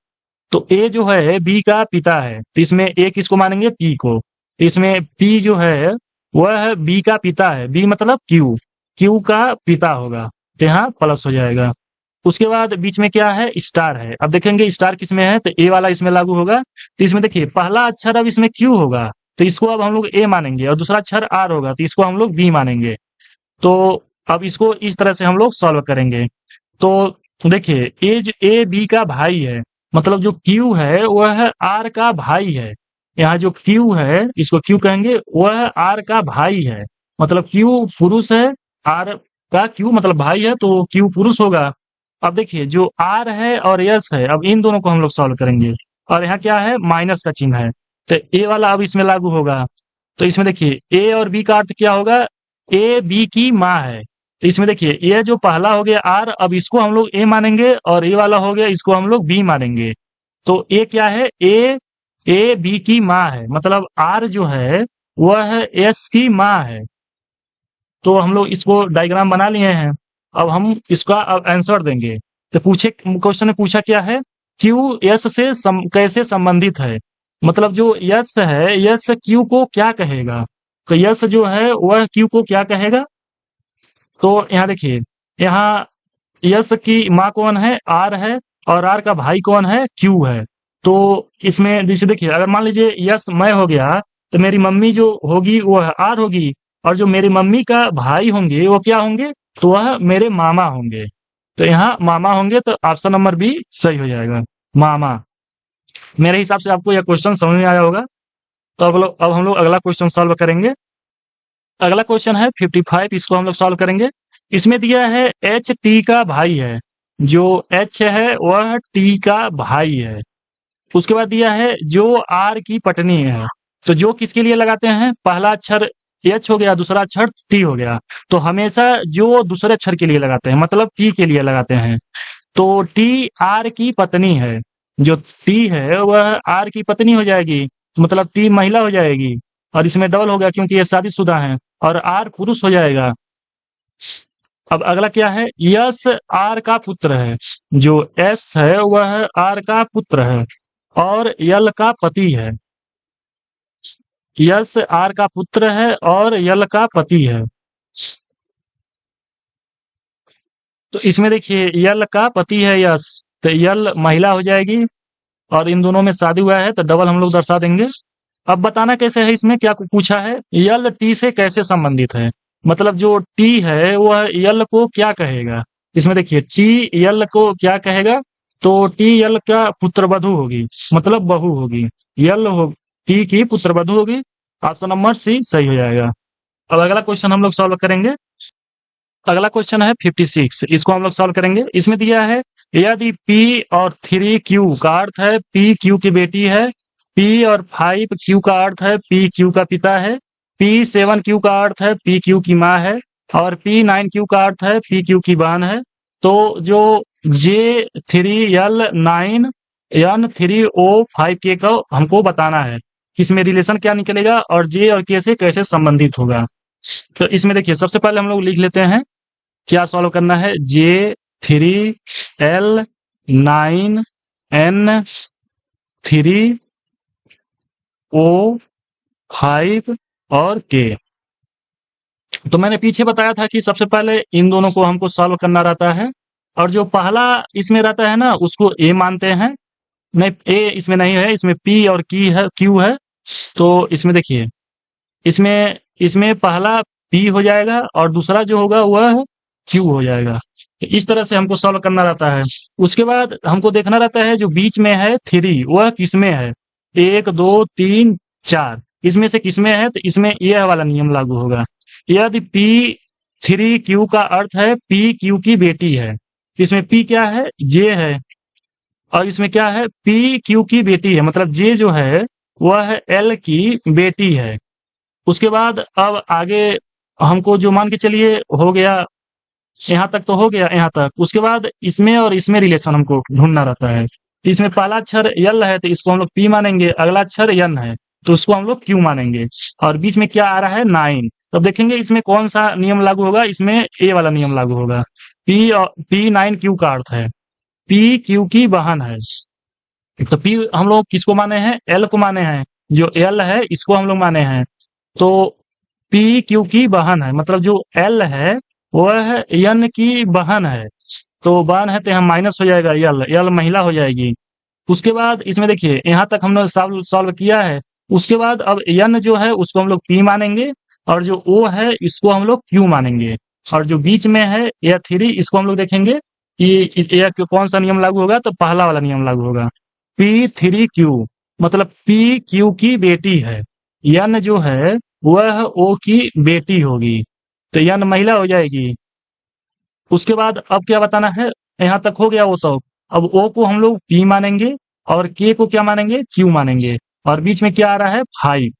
तो ए जो है बी का पिता है, तो इसमें ए किसको मानेंगे, पी को। तो इसमें पी जो है वह बी का पिता है, बी मतलब क्यू, क्यू का पिता होगा, तो यहाँ प्लस हो जाएगा। उसके बाद बीच में क्या है, स्टार है। अब देखेंगे स्टार किसमें है, तो ए वाला इसमें लागू होगा। तो इसमें देखिए पहला अक्षर अब इसमें क्यू होगा, तो इसको अब हम लोग ए मानेंगे, और दूसरा अक्षर आर होगा तो इसको हम लोग बी मानेंगे। तो अब इसको इस तरह से हम लोग सॉल्व करेंगे। तो देखिए ए बी का भाई है, मतलब जो क्यू है वह आर का भाई है। यहाँ जो क्यू है, इसको क्यू कहेंगे, वह आर का भाई है, मतलब क्यू पुरुष है, आर का क्यू मतलब भाई है, तो क्यू पुरुष होगा। अब देखिए जो आर है और यस है, अब इन दोनों को हम लोग सॉल्व करेंगे। और यहाँ क्या है, माइनस का चिन्ह है, तो ए वाला अब इसमें लागू होगा। तो इसमें देखिए ए और बी का अर्थ क्या होगा, ए बी की माँ है। तो इसमें देखिए ये जो पहला हो गया आर, अब इसको हम लोग ए मानेंगे, और ए वाला हो गया इसको हम लोग बी मानेंगे। तो ए क्या है, ए बी की माँ है, मतलब आर जो है वह एस की माँ है। तो हम लोग इसको डायग्राम बना लिए हैं। अब हम इसका अब आंसर देंगे। तो क्वेश्चन ने पूछा क्या है, क्यू यस से कैसे संबंधित है, मतलब जो यस है, यस क्यू को क्या कहेगा। तो यस जो है वह क्यू को क्या कहेगा। तो यहाँ देखिए, यहाँ यस की माँ कौन है, आर है, और आर का भाई कौन है, क्यू है। तो इसमें जैसे देखिए, अगर मान लीजिए यस मैं हो गया, तो मेरी मम्मी जो होगी वह आर होगी, और जो मेरी मम्मी का भाई होंगे वो क्या होंगे, तो वह मेरे मामा होंगे। तो यहाँ मामा होंगे, तो ऑप्शन नंबर बी सही हो जाएगा, मामा। मेरे हिसाब से आपको यह क्वेश्चन समझ में आया होगा। तो अब हम लोग अगला क्वेश्चन सॉल्व करेंगे। अगला क्वेश्चन है 55, इसको हम लोग सॉल्व करेंगे। इसमें दिया है एच टी का भाई है, जो एच है वह टी का भाई है। उसके बाद दिया है जो आर की पत्नी है। तो जो किसके लिए लगाते हैं, पहला अक्षर एच हो गया, दूसरा अक्षर टी हो गया, तो हमेशा जो दूसरे अक्षर के लिए लगाते हैं, मतलब टी के लिए लगाते हैं। तो टी आर की पत्नी है, जो टी है वह आर की पत्नी हो जाएगी, मतलब टी महिला हो जाएगी, और इसमें डबल हो गया क्योंकि ये शादीशुदा है, और आर पुरुष हो जाएगा। अब अगला क्या है, यस आर का पुत्र है, जो एस है वह आर का पुत्र है और यल का पति है। यस आर का पुत्र है और यल का पति है। तो इसमें देखिए यल का पति है यस, तो यल महिला हो जाएगी, और इन दोनों में शादी हुआ है तो डबल हम लोग दर्शा देंगे। अब बताना कैसे है, इसमें क्या पूछा है, यल टी से कैसे संबंधित है, मतलब जो टी है वह यल को क्या कहेगा। इसमें देखिए टी यल को क्या कहेगा, तो टी यल का पुत्र वधु होगी, मतलब बहू होगी, यल हो टी की पुत्र वधु होगी। ऑप्शन नंबर सी सही हो जाएगा। अब अगला क्वेश्चन हम लोग सॉल्व करेंगे। अगला क्वेश्चन है 56, इसको हम लोग सॉल्व करेंगे। इसमें दिया है यदि P और 3Q का अर्थ है P Q की बेटी है, P और 5Q का अर्थ है P Q का पिता है, P7Q का अर्थ है P Q की माँ है, और P9Q का अर्थ है P Q की बहन है। तो जो J3L9N3O5K का हमको बताना है, इसमें रिलेशन क्या निकलेगा और J और K से कैसे संबंधित होगा। तो इसमें देखिए सबसे पहले हम लोग लिख लेते हैं क्या सॉल्व करना है, J3L9N3O5 और K। तो मैंने पीछे बताया था कि सबसे पहले इन दोनों को हमको सॉल्व करना रहता है, और जो पहला इसमें रहता है ना उसको A मानते हैं। नहीं, A इसमें नहीं है, इसमें P और Q है। तो इसमें देखिए, इसमें पहला P हो जाएगा और दूसरा जो होगा वह Q हो जाएगा। तो इस तरह से हमको सॉल्व करना रहता है। उसके बाद हमको देखना रहता है जो बीच में है 3 वह किसमें है, 1 2 3 4 इसमें से किसमें है, तो इसमें यह वाला नियम लागू होगा। यदि P3Q का अर्थ है P Q की बेटी है, इसमें P क्या है, J है, और इसमें क्या है, P Q की बेटी है, मतलब J जो है वह L की बेटी है। उसके बाद अब आगे हमको जो मान के चलिए हो गया यहाँ तक तो हो गया, यहाँ तक। उसके बाद इसमें और इसमें रिलेशन हमको ढूंढना रहता है। तो इसमें पहला अक्षर यल है तो इसको हम लोग पी मानेंगे, अगला अक्षर यन है तो उसको हम लोग क्यू मानेंगे, और बीच में क्या आ रहा है 9। तो देखेंगे इसमें कौन सा नियम लागू होगा, इसमें ए वाला नियम लागू होगा। पी और P9Q का अर्थ है पी क्यू की बहन है। तो पी हम लोग किसको माने हैं, एल को माने हैं, जो एल है इसको हम लोग माने हैं। तो पी क्यू की बहन है, मतलब जो एल है वह एन की बहन है, तो बहन है तो यहाँ माइनस हो जाएगा, यल यल महिला हो जाएगी। उसके बाद इसमें देखिए यहाँ तक हमने सॉल्व किया है। उसके बाद अब एन जो है उसको हम लोग पी मानेंगे, और जो ओ है इसको हम लोग क्यू मानेंगे, और जो बीच में है या 3 इसको हम लोग देखेंगे कि यह कौन सा नियम लागू होगा, तो पहला वाला नियम लागू होगा। P3Q मतलब पी क्यू की बेटी है, यन जो है वह ओ की बेटी होगी, तो यन महिला हो जाएगी। उसके बाद अब क्या बताना है, यहाँ तक हो गया वो सब। अब ओ को हम लोग पी मानेंगे और के को क्या मानेंगे, क्यू मानेंगे, और बीच में क्या आ रहा है 5।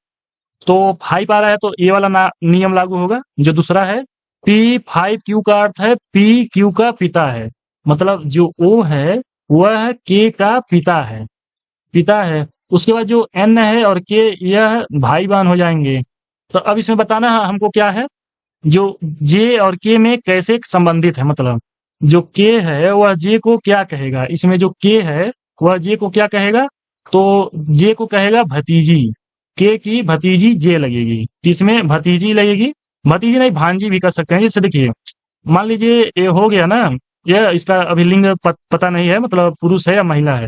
तो 5 आ रहा है तो ये वाला नियम लागू होगा। जो दूसरा है P5Q का अर्थ है पी क्यू का पिता है, मतलब जो ओ है वह के का पिता है। उसके बाद जो एन है और के यह भाई बहन हो जाएंगे। तो अब इसमें बताना है हमको क्या है, जो जे और के में कैसे संबंधित है, मतलब जो के है वह जे को क्या कहेगा, इसमें जो के है वह जे को क्या कहेगा, तो जे को कहेगा भतीजी, के की भतीजी जे लगेगी, इसमें भतीजी लगेगी, भतीजी नहीं भांजी भी कर सकते हैं। जैसे देखिए मान लीजिए ये हो गया ना, यह इसका अभी लिंग पता नहीं है, मतलब पुरुष है या महिला है।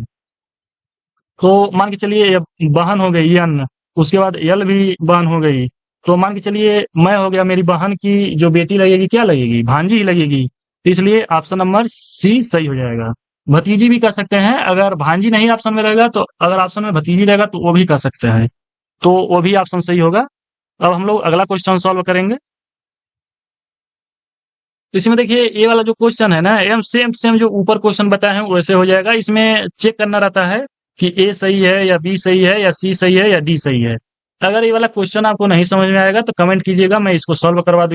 तो मान के चलिए ये बहन हो गई यन, उसके बाद यल भी बहन हो गई, तो मान के चलिए मैं हो गया, मेरी बहन की जो बेटी लगेगी क्या लगेगी, भांजी ही लगेगी। तो इसलिए ऑप्शन नंबर सी सही हो जाएगा। भतीजी भी कर सकते हैं, अगर भांजी नहीं ऑप्शन में रहेगा तो, अगर ऑप्शन में भतीजी रहेगा तो वो भी कर सकते हैं, तो वो भी ऑप्शन सही होगा। अब हम लोग अगला क्वेश्चन सॉल्व करेंगे। तो इसमें देखिए ये वाला जो क्वेश्चन है ना, एम सेम सेम जो ऊपर क्वेश्चन बताए हैं वैसे हो जाएगा। इसमें चेक करना रहता है कि ए सही है या बी सही है या सी सही है या डी सही है। अगर ये वाला क्वेश्चन आपको नहीं समझ में आएगा तो कमेंट कीजिएगा, मैं इसको सॉल्व करवा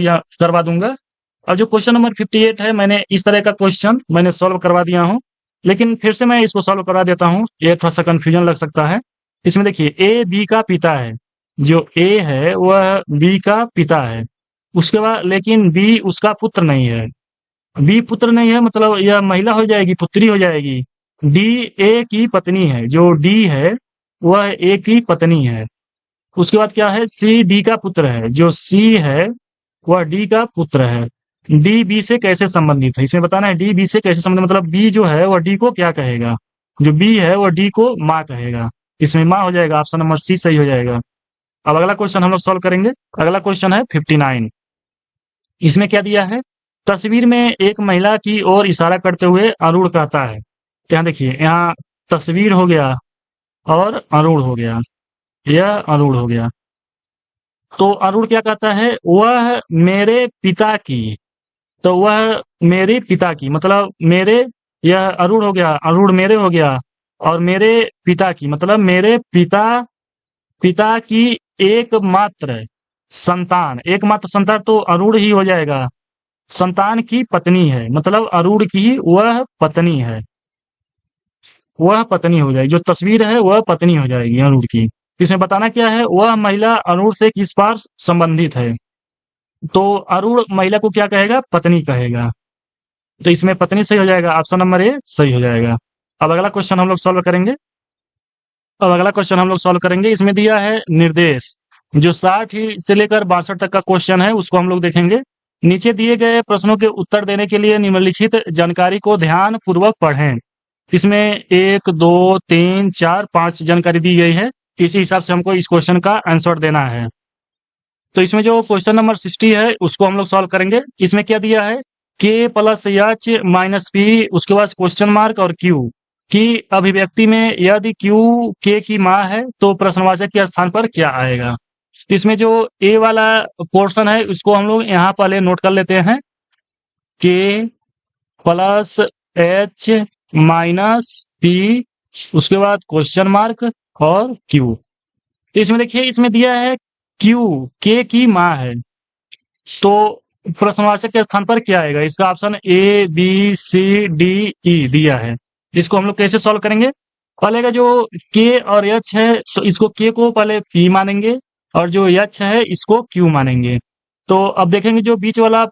दूंगा। और जो क्वेश्चन नंबर 58 है, मैंने इस तरह का क्वेश्चन मैंने सॉल्व करवा दिया हूँ, लेकिन फिर से मैं इसको सॉल्व करवा देता हूँ, ये थोड़ा सा कंफ्यूजन लग सकता है। इसमें देखिए ए बी का पिता है, जो ए है वह बी का पिता है। उसके बाद लेकिन बी उसका पुत्र नहीं है, बी पुत्र नहीं है मतलब यह महिला हो जाएगी, पुत्री हो जाएगी। डी ए की पत्नी है, जो डी है वह ए की पत्नी है। उसके बाद क्या है, सी डी का पुत्र है, जो सी है वह डी का पुत्र है। डी बी से कैसे संबंधित है, इसमें बताना है डी बी से कैसे संबंधित, मतलब बी जो है वह डी को क्या कहेगा, जो बी है वह डी को माँ कहेगा, इसमें माँ हो जाएगा, ऑप्शन नंबर सी सही हो जाएगा। अब अगला क्वेश्चन हम लोग सॉल्व करेंगे। अगला क्वेश्चन है 59। इसमें क्या दिया है, तस्वीर में एक महिला की ओर इशारा करते हुए अरुण कहता है। तो यहाँ देखिए, यहाँ तस्वीर हो गया और अरुण हो गया, यह अरुण हो गया। तो अरुण क्या कहता है, वह मेरे पिता की, तो वह मेरे पिता की मतलब मेरे, यह अरुण हो गया, अरुण मेरे हो गया, और मेरे पिता की मतलब मेरे पिता की एकमात्र एकमात्र संतान तो अरुण ही हो जाएगा, संतान की पत्नी है, मतलब अरुण की वह पत्नी है, वह पत्नी हो जाएगी, जो तस्वीर है वह पत्नी हो जाएगी अरुण की। इसमें बताना क्या है, वह महिला अरुण से किस बार संबंधित है, तो अरुण महिला को क्या कहेगा, पत्नी कहेगा, तो इसमें पत्नी सही हो जाएगा, ऑप्शन नंबर ए सही हो जाएगा। अब अगला क्वेश्चन हम लोग सॉल्व करेंगे। इसमें दिया है निर्देश, जो 60 से लेकर 62 तक का क्वेश्चन है उसको हम लोग देखेंगे। नीचे दिए गए प्रश्नों के उत्तर देने के लिए निम्नलिखित जानकारी को ध्यान पूर्वक पढ़ें। इसमें 1 2 3 4 5 जानकारी दी गई है, इसी हिसाब से हमको इस क्वेश्चन का आंसर देना है। तो इसमें जो क्वेश्चन नंबर 60 है उसको हम लोग सॉल्व करेंगे। इसमें क्या दिया है, k plus H minus P, उसके बाद क्वेश्चन मार्क और क्यू की अभिव्यक्ति में यदि क्यू के की माँ है तो प्रश्नवाचक के स्थान पर क्या आएगा। इसमें जो ए वाला पोर्शन है उसको हम लोग यहाँ पहले नोट कर लेते हैं, k plus H minus P, उसके बाद क्वेश्चन मार्क और क्यू। तो इसमें देखिए इसमें दिया है क्यू के की माँ है, तो प्रश्नवाचक के स्थान पर क्या आएगा? इसका option A B C D E दिया है। इसको हम लोग कैसे सॉल्व करेंगे? पहले का जो के और एच है तो इसको के को पहले पी मानेंगे और जो एच है इसको क्यू मानेंगे। तो अब देखेंगे जो बीच वाला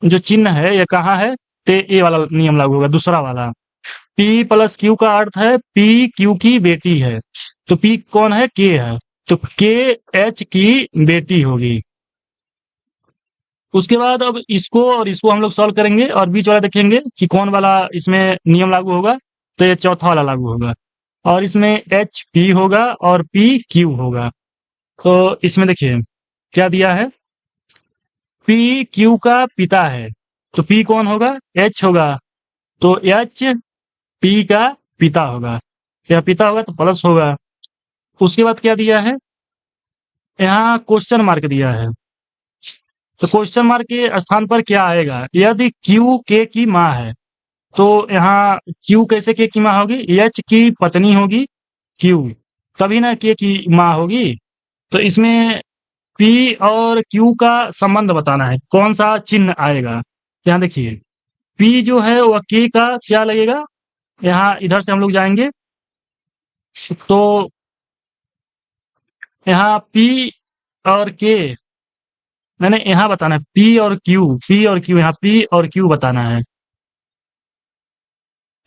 जो चिन्ह है ये कहाँ है, तो ए वाला नियम लागू होगा, दूसरा वाला। पी प्लस क्यू का अर्थ है पी क्यू की बेटी है, तो पी कौन है? के है, तो के एच की बेटी होगी। उसके बाद अब इसको और इसको हम लोग सॉल्व करेंगे और बीच वाला देखेंगे कि कौन वाला इसमें नियम लागू होगा, तो ये चौथा वाला लागू होगा और इसमें एच पी होगा और पी क्यू होगा। तो इसमें देखिए क्या दिया है, पी क्यू का पिता है, तो पी कौन होगा? एच होगा, तो एच पी का पिता होगा, या पिता होगा तो प्लस होगा। उसके बाद क्या दिया है, यहाँ क्वेश्चन मार्क दिया है, तो क्वेश्चन मार्क के स्थान पर क्या आएगा? यदि क्यू के की माँ है तो यहाँ क्यू कैसे के की माँ होगी? एच की पत्नी होगी क्यू, तभी ना के की माँ होगी। तो इसमें पी और क्यू का संबंध बताना है, कौन सा चिन्ह आएगा। यहाँ देखिए पी जो है वह के का क्या लगेगा, यहाँ इधर से हम लोग जाएंगे तो यहाँ पी और के, मैंने यहाँ बताना है पी और क्यू, यहाँ पी और क्यू बताना है।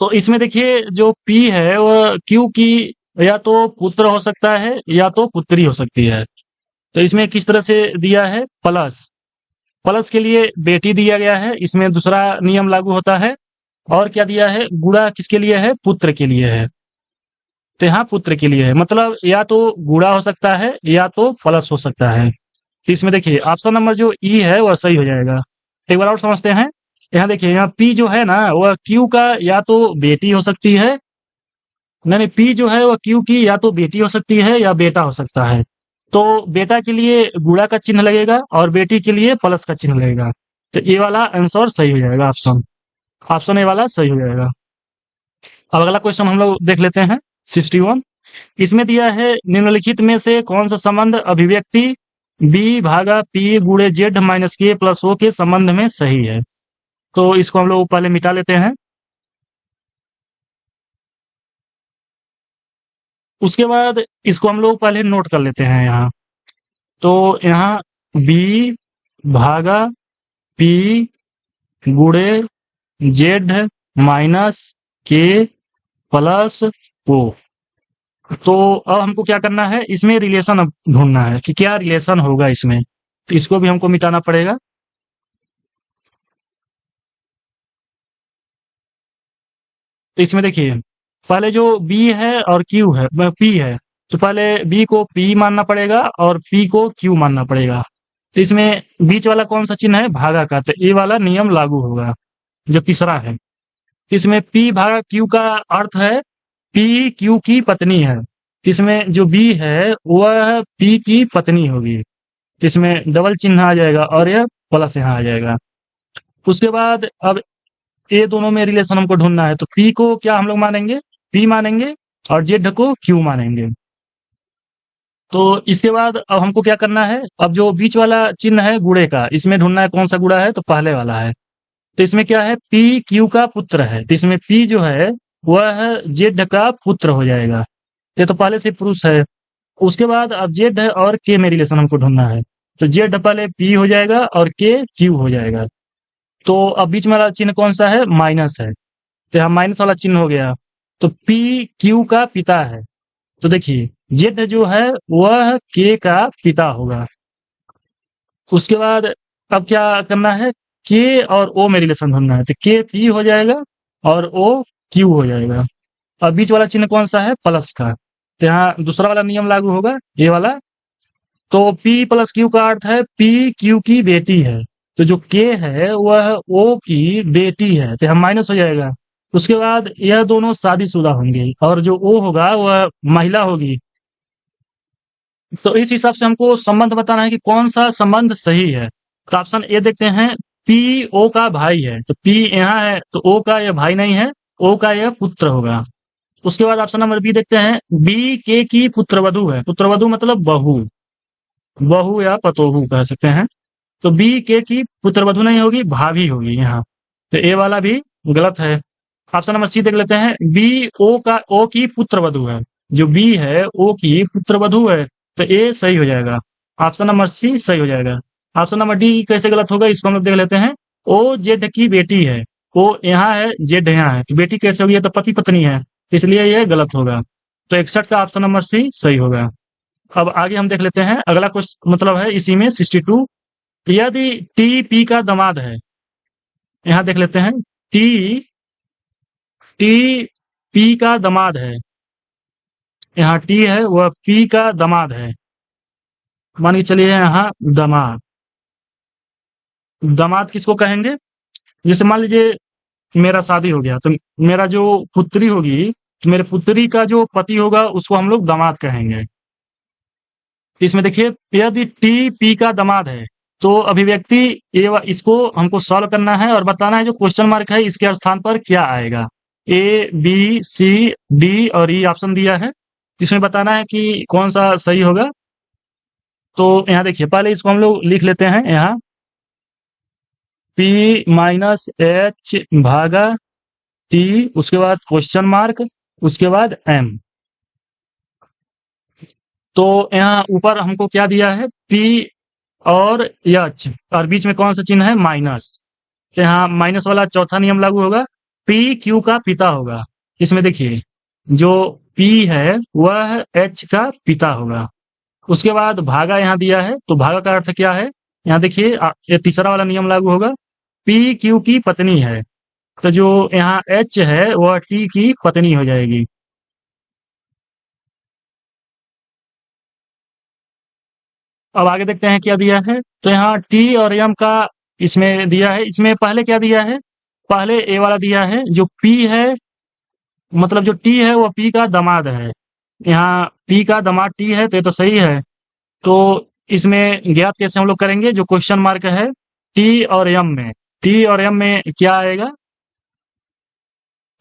तो इसमें देखिए जो पी है वह क्यू की या तो पुत्र हो सकता है या तो पुत्री हो सकती है। तो इसमें किस तरह से दिया है, प्लस, प्लस के लिए बेटी दिया गया है, इसमें दूसरा नियम लागू होता है। और क्या दिया है, गुणा किसके लिए है? पुत्र के लिए है, तो यहाँ पुत्र के लिए है, मतलब या तो गुणा हो सकता है या तो प्लस हो सकता है। तो इसमें देखिए ऑप्शन नंबर जो ई है वह सही हो जाएगा। एक बार और समझते हैं। यहाँ देखिए यहाँ पी जो है ना वह क्यू का या तो बेटी हो सकती है, नहीं पी जो है वह क्यू की या तो बेटी हो सकती है या बेटा हो सकता है। तो बेटा के लिए गुणा का चिन्ह लगेगा और बेटी के लिए प्लस का चिन्ह लगेगा, तो ये वाला आंसर सही हो जाएगा, ऑप्शन ऑप्शन ए वाला सही हो जाएगा। अब अगला क्वेश्चन हम लोग देख लेते हैं 61। इसमें दिया है निम्नलिखित में से कौन सा संबंध अभिव्यक्ति बी भागा पी गुणे जेड माइनस के प्लस ओ के संबंध में सही है। तो इसको हम लोग पहले मिटा लेते हैं। उसके बाद इसको हम लोग पहले नोट कर लेते हैं यहाँ। तो यहाँ बी भागा पी गुणे जेड माइनस के प्लस ओ। तो अब हमको क्या करना है, इसमें रिलेशन अब ढूंढना है कि क्या रिलेशन होगा इसमें, तो इसको भी हमको मिटाना पड़ेगा। तो इसमें देखिए पहले जो बी है और क्यू है, पी है, तो पहले बी को पी मानना पड़ेगा और पी को क्यू मानना पड़ेगा। तो इसमें बीच वाला कौन सा चिन्ह है? भागा का, तो ये वाला नियम लागू होगा जो तीसरा है। इसमें पी भागा क्यू का अर्थ है पी क्यू की पत्नी है, इसमें जो बी है वह पी की पत्नी होगी, इसमें डबल चिन्ह आ जाएगा और यह प्लस यहाँ आ जाएगा। उसके बाद अब ये दोनों में रिलेशन हमको ढूंढना है, तो पी को क्या हम लोग मानेंगे? पी मानेंगे और जेड को क्यू मानेंगे। तो इसके बाद अब हमको क्या करना है, अब जो बीच वाला चिन्ह है गुणे का, इसमें ढूंढना है कौन सा गुणा है, तो पहले वाला है। तो इसमें क्या है, पी क्यू का पुत्र है, तो इसमें पी जो है वह जेड का पुत्र हो जाएगा, ये तो पहले से पुरुष है। उसके बाद अब जेड और के में रिलेशन हमको ढूंढना है, तो जेड पहले पी हो जाएगा और के क्यू हो जाएगा। तो अब बीच में वाला चिन्ह कौन सा है? माइनस है, तो यहाँ माइनस वाला चिन्ह हो गया। तो पी क्यू का पिता है, तो देखिए जेड जो है वह के का पिता होगा। उसके बाद अब क्या करना है, के और ओ में रिलेशन ढूंढना है, तो के पी हो जाएगा और ओ क्यू हो जाएगा। और बीच वाला चिन्ह कौन सा है? प्लस का, तो यहाँ दूसरा वाला नियम लागू होगा, ये वाला। तो पी प्लस क्यू का अर्थ है पी क्यू की बेटी है, तो जो के है वह ओ की बेटी है, तो हम माइनस हो जाएगा। उसके बाद यह दोनों शादीशुदा होंगे और जो ओ होगा वह महिला होगी। तो इस हिसाब से हमको संबंध बताना है कि कौन सा संबंध सही है। तो ऑप्शन ए देखते हैं, पी ओ का भाई है, तो पी यहाँ है तो ओ का यह भाई नहीं है, ओ का यह पुत्र होगा। उसके बाद ऑप्शन नंबर बी देखते हैं, बी के की पुत्रवधु है, पुत्रवधु मतलब बहू, बहू या पतोहू कह सकते हैं। तो बी के की पुत्रवधु नहीं होगी, भाभी होगी यहाँ। तो ए वाला भी गलत है। ऑप्शन नंबर सी देख लेते हैं। बी ओ की पुत्रवधु है। जो बी है ओ की पुत्रवधु है, तो ए सही हो जाएगा। ऑप्शन नंबर सी सही हो जाएगा। ऑप्शन नंबर डी कैसे गलत होगा, इसको हम लोग देख लेते हैं। ओ जेड की बेटी है, ओ यहाँ है, जेड यहाँ है, तो बेटी कैसे होगी, ये तो पति पत्नी है, इसलिए ये गलत होगा। तो 61 का ऑप्शन नंबर सी सही होगा। अब आगे हम देख लेते हैं अगला क्वेश्चन, मतलब है इसी में 62। यदि टी पी का दामाद है, यहाँ देख लेते हैं। टी टी पी का दामाद है, यहाँ टी है वह पी का दामाद है। मान के चलिए यहाँ दामाद, दामाद किसको कहेंगे? जैसे मान लीजिए मेरा शादी हो गया, तो मेरा जो पुत्री होगी, तो मेरे पुत्री का जो पति होगा उसको हम लोग दामाद कहेंगे। इसमें देखिए, यदि टी पी का दामाद है, तो अभिव्यक्ति ये इसको हमको सॉल्व करना है और बताना है जो क्वेश्चन मार्क है इसके स्थान पर क्या आएगा। ए बी सी डी और ई ऑप्शन दिया है, इसमें बताना है कि कौन सा सही होगा। तो यहाँ देखिए, पहले इसको हम लोग लिख लेते हैं। यहाँ पी माइनस एच भागा टी, उसके बाद क्वेश्चन मार्क, उसके बाद एम। तो यहाँ ऊपर हमको क्या दिया है, पी और एच, और बीच में कौन सा चिन्ह है, माइनस। तो यहाँ माइनस वाला चौथा नियम लागू होगा, पी क्यू का पिता होगा। इसमें देखिए, जो पी है वह एच का पिता होगा। उसके बाद भागा यहाँ दिया है, तो भागा का अर्थ क्या है, यहाँ देखिए ये तीसरा वाला नियम लागू होगा, पी क्यू की पत्नी है, तो जो यहाँ एच है वह टी की पत्नी हो जाएगी। अब आगे देखते हैं क्या दिया है। तो यहाँ टी और एम का इसमें दिया है। इसमें पहले क्या दिया है, पहले ए वाला दिया है, जो पी है, मतलब जो टी है वो पी का दामाद है। यहाँ पी का दामाद टी है, तो ये तो सही है। तो इसमें ज्ञात कैसे हम लोग करेंगे, जो क्वेश्चन मार्क है टी और एम में, टी और एम में क्या आएगा।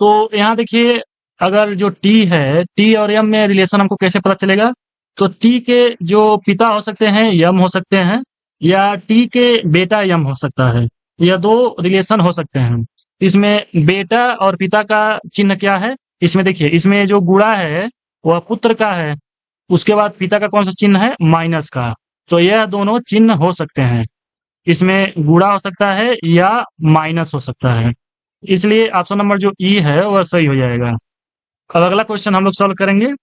तो यहाँ देखिए, अगर जो टी है, टी और एम में रिलेशन हमको कैसे पता चलेगा, तो टी के जो पिता हो सकते हैं यम हो सकते हैं, या टी के बेटा यम हो सकता है, या दो रिलेशन हो सकते हैं। इसमें बेटा और पिता का चिन्ह क्या है, इसमें देखिए, इसमें जो गुणा है वह पुत्र का है, उसके बाद पिता का कौन सा चिन्ह है, माइनस का। तो यह दोनों चिन्ह हो सकते हैं, इसमें गुणा हो सकता है या माइनस हो सकता है, इसलिए ऑप्शन नंबर जो ई है वह सही हो जाएगा। अब अगला क्वेश्चन हम लोग सॉल्व करेंगे।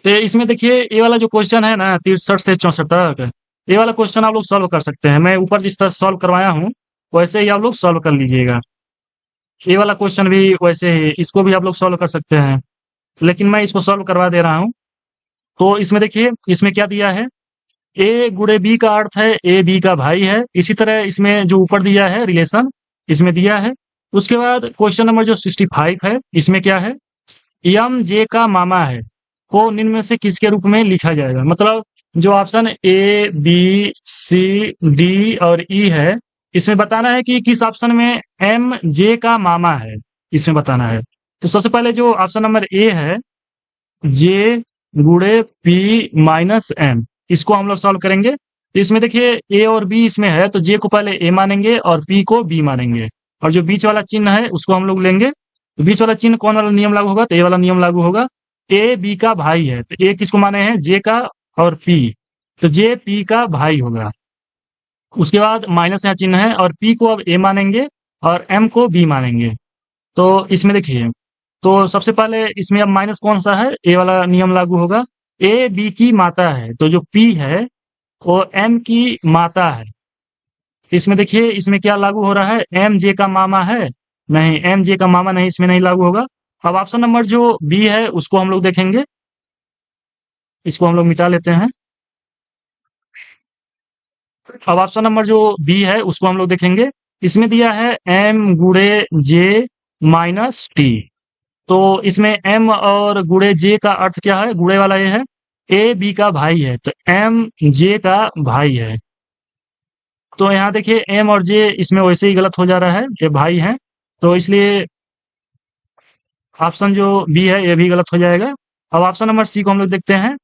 तो इसमें देखिए, ये वाला जो क्वेश्चन है ना 63 से 64 तक, ये वाला क्वेश्चन आप लोग सॉल्व कर सकते हैं। मैं ऊपर जिस तरह सॉल्व करवाया हूँ वैसे ही आप लोग सॉल्व कर लीजिएगा। ये वाला क्वेश्चन भी वैसे ही, इसको भी आप लोग सॉल्व कर सकते हैं, लेकिन मैं इसको सॉल्व करवा दे रहा हूँ। तो इसमें देखिए, इसमें क्या दिया है, ए गुणे बी का अर्थ है ए बी का भाई है। इसी तरह इसमें जो ऊपर दिया है रिलेशन, इसमें दिया है। उसके बाद क्वेश्चन नंबर जो 65 है, इसमें क्या है, यम जे का मामा है, को निम्न में से किसके रूप में लिखा जाएगा। मतलब जो option A B C D और ई है, इसमें बताना है कि किस ऑप्शन में एम जे का मामा है, इसमें बताना है। तो सबसे पहले जो ऑप्शन नंबर ए है, जे गुणे पी माइनस एम, इसको हम लोग सॉल्व करेंगे। तो इसमें देखिए, ए और बी इसमें है, तो जे को पहले ए मानेंगे और पी को बी मानेंगे, और जो बीच वाला चिन्ह है उसको हम लोग लेंगे। तो बीच वाला चिन्ह कौन वाला नियम लागू होगा, तो ए वाला नियम लागू होगा। ए बी का भाई है, तो ए किसको माने हैं, जे का, और पी, तो जे पी का भाई होगा। उसके बाद माइनस यहाँ चिन्ह है, और पी को अब ए मानेंगे और एम को बी मानेंगे। तो इसमें देखिए, तो सबसे पहले इसमें अब माइनस कौन सा है, ए वाला नियम लागू होगा। ए बी की माता है, तो जो पी है वो एम की माता है। इसमें देखिए, इसमें क्या लागू हो रहा है, एम जे का मामा है, नहीं, एम जे का मामा नहीं, इसमें नहीं लागू होगा। अब ऑप्शन नंबर जो बी है उसको हम लोग देखेंगे, इसको हम लोग मिटा लेते हैं। अब ऑप्शन नंबर जो बी है उसको हम लोग देखेंगे। इसमें दिया है एम गुणे जे माइनस टी, तो इसमें एम और गुणे जे का अर्थ क्या है, गुणे वाला ये है, ए बी का भाई है, तो एम जे का भाई है। तो यहाँ देखिए, एम और जे इसमें वैसे ही गलत हो जा रहा है, ये भाई है, तो इसलिए ऑप्शन जो बी है ये भी गलत हो जाएगा। अब ऑप्शन नंबर सी को हम लोग देखते हैं।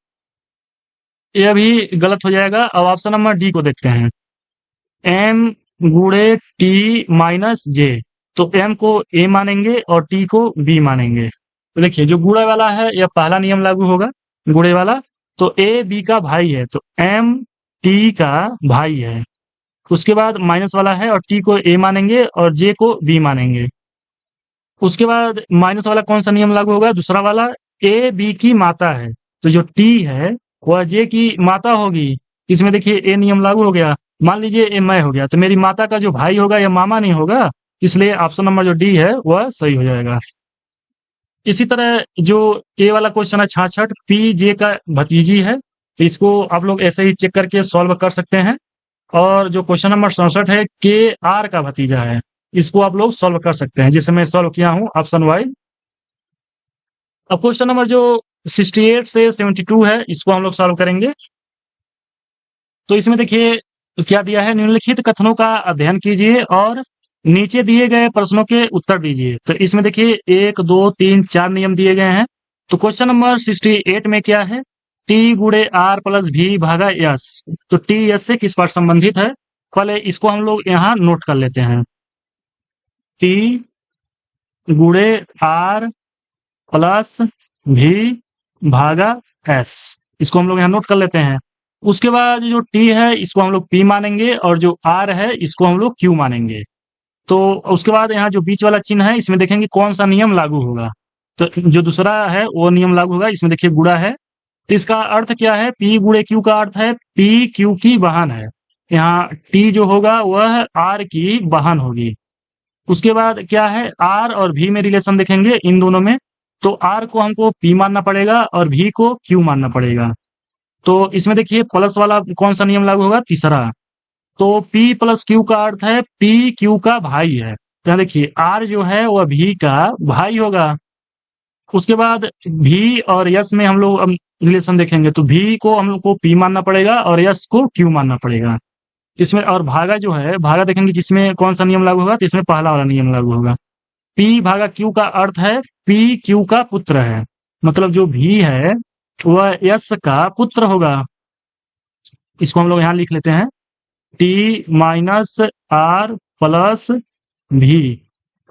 ये भी गलत हो जाएगा। अब ऑप्शन नंबर डी को देखते हैं, एम गुणे टी माइनस जे। तो एम को ए मानेंगे और टी को बी मानेंगे। तो देखिए जो गुणे वाला है यह पहला नियम लागू होगा, गुणे वाला। तो ए बी का भाई है, तो एम टी का भाई है। उसके बाद माइनस वाला है और टी को ए मानेंगे और जे को बी मानेंगे। उसके बाद माइनस वाला कौन सा नियम लागू होगा, दूसरा वाला, ए बी की माता है, तो जो टी है वह जे की माता होगी। इसमें देखिए ए नियम लागू हो गया। मान लीजिए ए मैं हो गया, तो मेरी माता का जो भाई होगा यह मामा नहीं होगा, इसलिए ऑप्शन नंबर जो डी है वह सही हो जाएगा। इसी तरह जो ए वाला क्वेश्चन है 66, पी जे का भतीजी है, तो इसको आप लोग ऐसे ही चेक करके सॉल्व कर सकते हैं। और जो क्वेश्चन नंबर 67 है, के आर का भतीजा है, इसको आप लोग सॉल्व कर सकते हैं, जिसे मैं सॉल्व किया हूं ऑप्शन वाई। अब क्वेश्चन नंबर जो 68 से 72 है, इसको हम लोग सॉल्व करेंगे। तो इसमें देखिए क्या दिया है, निम्नलिखित कथनों का अध्ययन कीजिए और नीचे दिए गए प्रश्नों के उत्तर दीजिए। तो इसमें देखिए 1 2 3 4 नियम दिए गए हैं। तो क्वेश्चन नंबर 68 में क्या है, टी गुणे आर प्लस भी भागा यस। तो टी यस से किस पर संबंधित है, पहले इसको हम लोग यहाँ नोट कर लेते हैं। टी गुणे आर प्लस भी भागा एस, इसको हम लोग यहाँ नोट कर लेते हैं। उसके बाद जो टी है इसको हम लोग पी मानेंगे और जो आर है इसको हम लोग क्यू मानेंगे। तो उसके बाद यहाँ जो बीच वाला चिन्ह है इसमें देखेंगे कौन सा नियम लागू होगा। तो जो दूसरा है वो नियम लागू होगा। इसमें देखिए गुणा है, तो इसका अर्थ क्या है, पी गुणे क्यू का अर्थ है पी क्यू की बहन है। यहाँ टी जो होगा वह आर की बहन होगी। उसके बाद क्या है, आर और भी में रिलेशन देखेंगे इन दोनों में। तो आर को हमको पी मानना पड़ेगा और भी को क्यू मानना पड़ेगा। तो इसमें देखिए प्लस वाला कौन सा नियम लागू होगा, तीसरा। तो P प्लस क्यू का अर्थ है P क्यू का भाई है। तो यहाँ देखिए R जो है वह भी का भाई होगा। उसके बाद भी और यस में हम लोग रिलेशन देखेंगे, तो भी को हम लोग को P मानना पड़ेगा और यस को Q मानना पड़ेगा। इसमें और भागा जो है, भागा देखेंगे किसमें कौन सा नियम लागू होगा, तो इसमें पहला वाला नियम लागू होगा। P भागा Q का अर्थ है P Q का पुत्र है, मतलब जो भी है वह यस का पुत्र होगा। इसको हम लोग यहाँ लिख लेते हैं, टी माइनस आर प्लस भी,